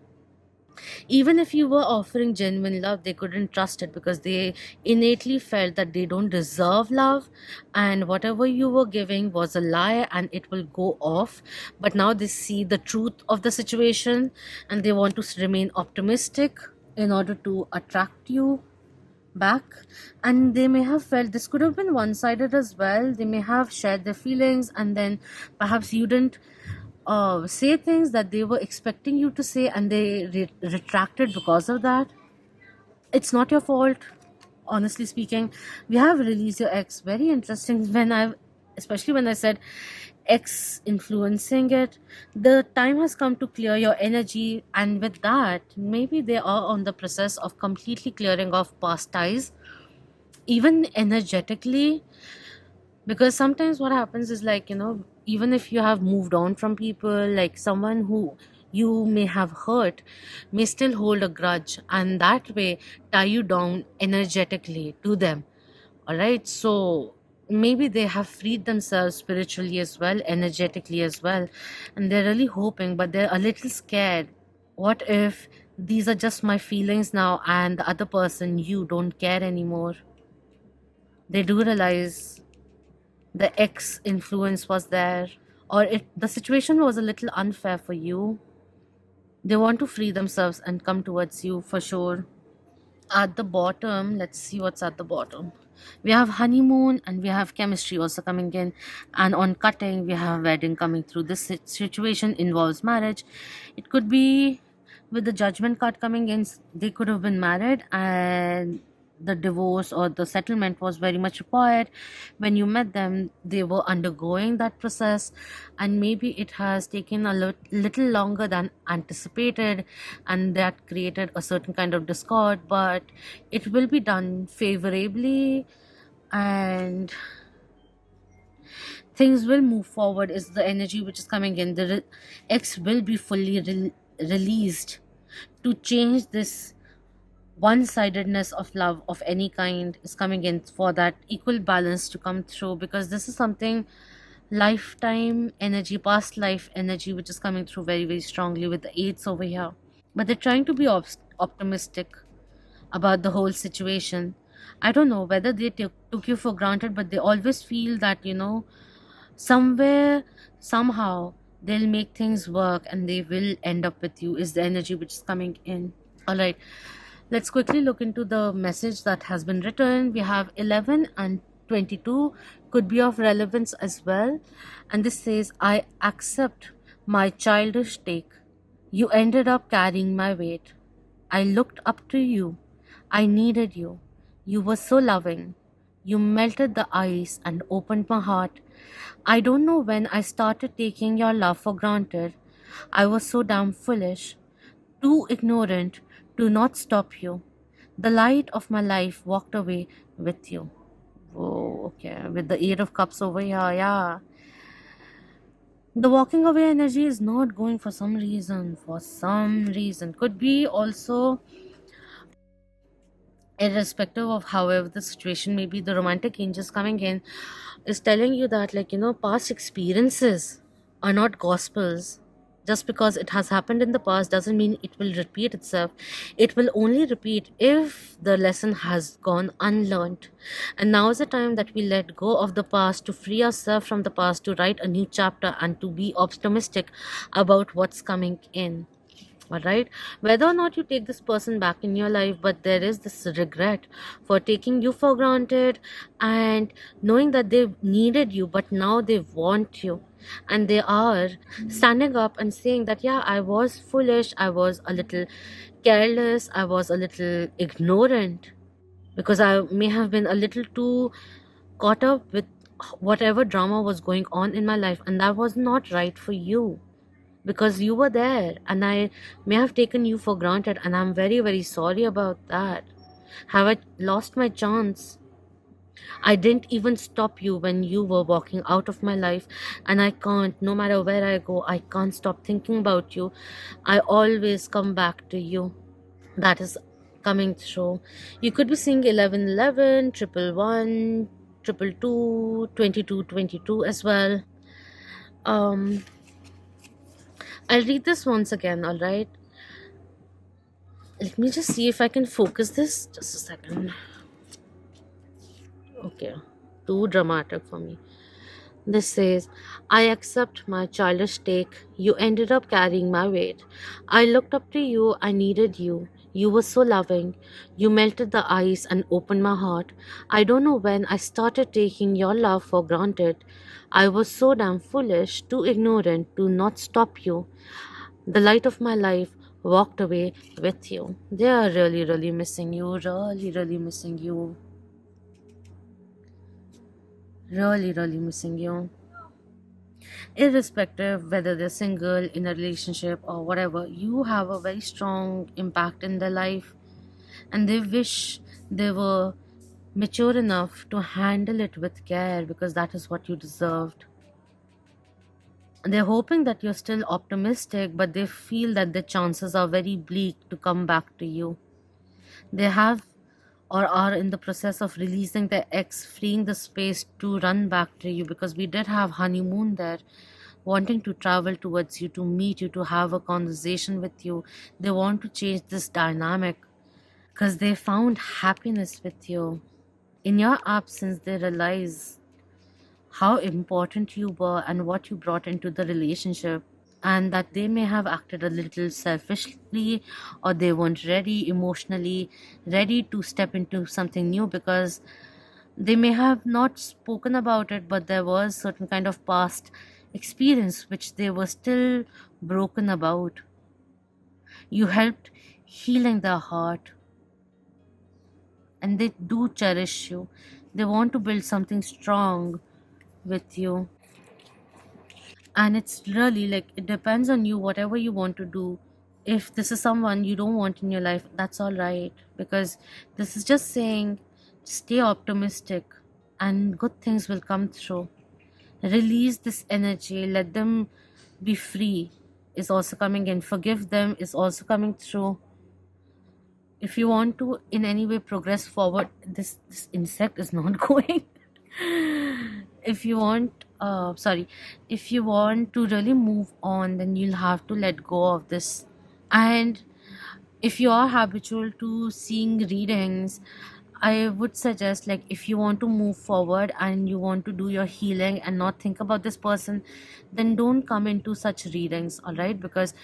Even if you were offering genuine love, they couldn't trust it because they innately felt that they don't deserve love, and whatever you were giving was a lie and it will go off. But now they see the truth of the situation and they want to remain optimistic in order to attract you back. And they may have felt this could have been one-sided as well. They may have shared their feelings and then perhaps you didn't say things that they were expecting you to say, and they retracted because of that. It's not your fault, honestly speaking. We have released your ex. Very interesting. Especially when I said ex influencing it, the time has come to clear your energy, and with that, maybe they are on the process of completely clearing off past ties, even energetically. Because sometimes what happens is, like, even if you have moved on from people, like someone who you may have hurt may still hold a grudge, and that way tie you down energetically to them. All right, so maybe they have freed themselves spiritually as well, energetically as well, and they're really hoping, but they're a little scared. What if these are just my feelings now, and the other person, you don't care anymore? They do realize the ex influence was there, or the situation was a little unfair for you. They want to free themselves and come towards you for sure. At the bottom, let's see what's at the bottom. We have honeymoon and we have chemistry also coming in, and on cutting we have wedding coming through. This situation involves marriage. It could be, with the judgment card coming in, they could have been married and the divorce or the settlement was very much required. When you met them, they were undergoing that process, and maybe it has taken a little longer than anticipated, and that created a certain kind of discord, but it will be done favorably, and things will move forward is the energy which is coming in. The X will be fully released to change this one-sidedness of love of any kind is coming in, for that equal balance to come through, because this is something lifetime energy, past life energy, which is coming through very, very strongly with the eights over here. But they're trying to be optimistic about the whole situation. I don't know whether they took you for granted, but they always feel that, somewhere, somehow, they'll make things work and they will end up with you, is the energy which is coming in. All right, let's quickly look into the message that has been written. We have 11 and 22 could be of relevance as well. And this says, I accept my childish take. You ended up carrying my weight. I looked up to you. I needed you. You were so loving. You melted the ice and opened my heart. I don't know when I started taking your love for granted. I was so damn foolish, too ignorant to not stop you. The light of my life walked away with you. Whoa, okay. With the Eight of Cups over here, yeah. The walking away energy is not going for some reason. For some reason. Could be also, irrespective of however the situation may be, the romantic angels coming in is telling you that, like, past experiences are not gospels. Just because it has happened in the past doesn't mean it will repeat itself. It will only repeat if the lesson has gone unlearned. And now is the time that we let go of the past, to free ourselves from the past, to write a new chapter and to be optimistic about what's coming in. All right, whether or not you take this person back in your life, but there is this regret for taking you for granted, and knowing that they needed you but now they want you, and they are standing up and saying that, yeah, I was foolish, I was a little careless, I was a little ignorant, because I may have been a little too caught up with whatever drama was going on in my life, and that was not right for you, because you were there and I may have taken you for granted, and I'm very, very sorry about that. Have I lost my chance? I didn't even stop you when you were walking out of my life, and I can't, no matter where I go, I can't stop thinking about you. I always come back to you. That is coming through. You could be seeing 1111, triple one, triple two, 2222 as well. um I'll read this once again, all right? Let me just see if I can focus this. Just a second. Okay. Too dramatic for me. This says, I accept my childish take. You ended up carrying my weight. I looked up to you. I needed you. You were so loving. You melted the ice and opened my heart. I don't know when I started taking your love for granted. I was so damn foolish, too ignorant to not stop you. The light of my life walked away with you. They are really, really missing you. Really, really missing you. Really, really missing you. Irrespective whether they're single, in a relationship, or whatever, you have a very strong impact in their life, and they wish they were mature enough to handle it with care, because that is what you deserved. They're hoping that you're still optimistic, but they feel that the chances are very bleak to come back to you. They have or are in the process of releasing their ex, freeing the space to run back to you, because we did have honeymoon there, wanting to travel towards you, to meet you, to have a conversation with you. They want to change this dynamic because they found happiness with you. In your absence, they realize how important you were and what you brought into the relationship, and that they may have acted a little selfishly, or they weren't ready emotionally ready to step into something new, because they may have not spoken about it, but there was certain kind of past experience which they were still broken about. You helped healing their heart, and they do cherish you. They want to build something strong with you. And it's really like, it depends on you, whatever you want to do. If this is someone you don't want in your life, that's all right, because this is just saying, stay optimistic and good things will come through. Release this energy, let them be free, is also coming in. Forgive them is also coming through. If you want to in any way progress forward, this insect is not going. If you want sorry, if you want to really move on, then you'll have to let go of this. And if you are habitual to seeing readings, I would suggest, like, if you want to move forward and you want to do your healing and not think about this person, then don't come into such readings, all right? Because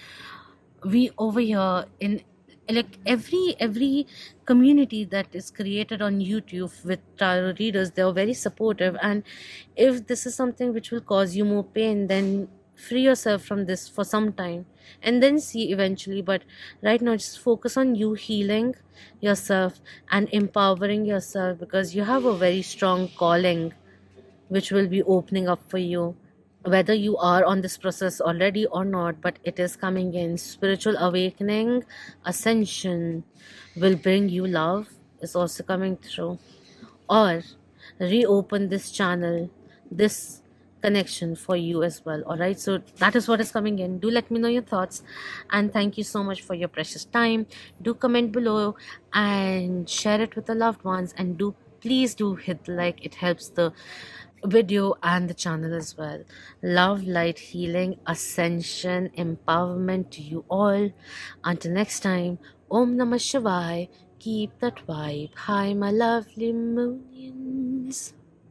we over here in, like, every community that is created on YouTube with tarot readers, they're very supportive. And if this is something which will cause you more pain, then free yourself from this for some time and then see eventually. But right now, just focus on you healing yourself and empowering yourself, because you have a very strong calling which will be opening up for you, whether you are on this process already or not. But it is coming in. Spiritual awakening, ascension will bring you love, is also coming through. Or reopen this channel, this connection for you as well. All right, so that is what is coming in. Do let me know your thoughts, and thank you so much for your precious time. Do comment below and share it with the loved ones, and do please do hit the like. It helps the video and the channel as well. Love, light, healing, ascension, empowerment to you all. Until next time, Om Namah Shivaya. Keep that vibe high, my lovely moonians.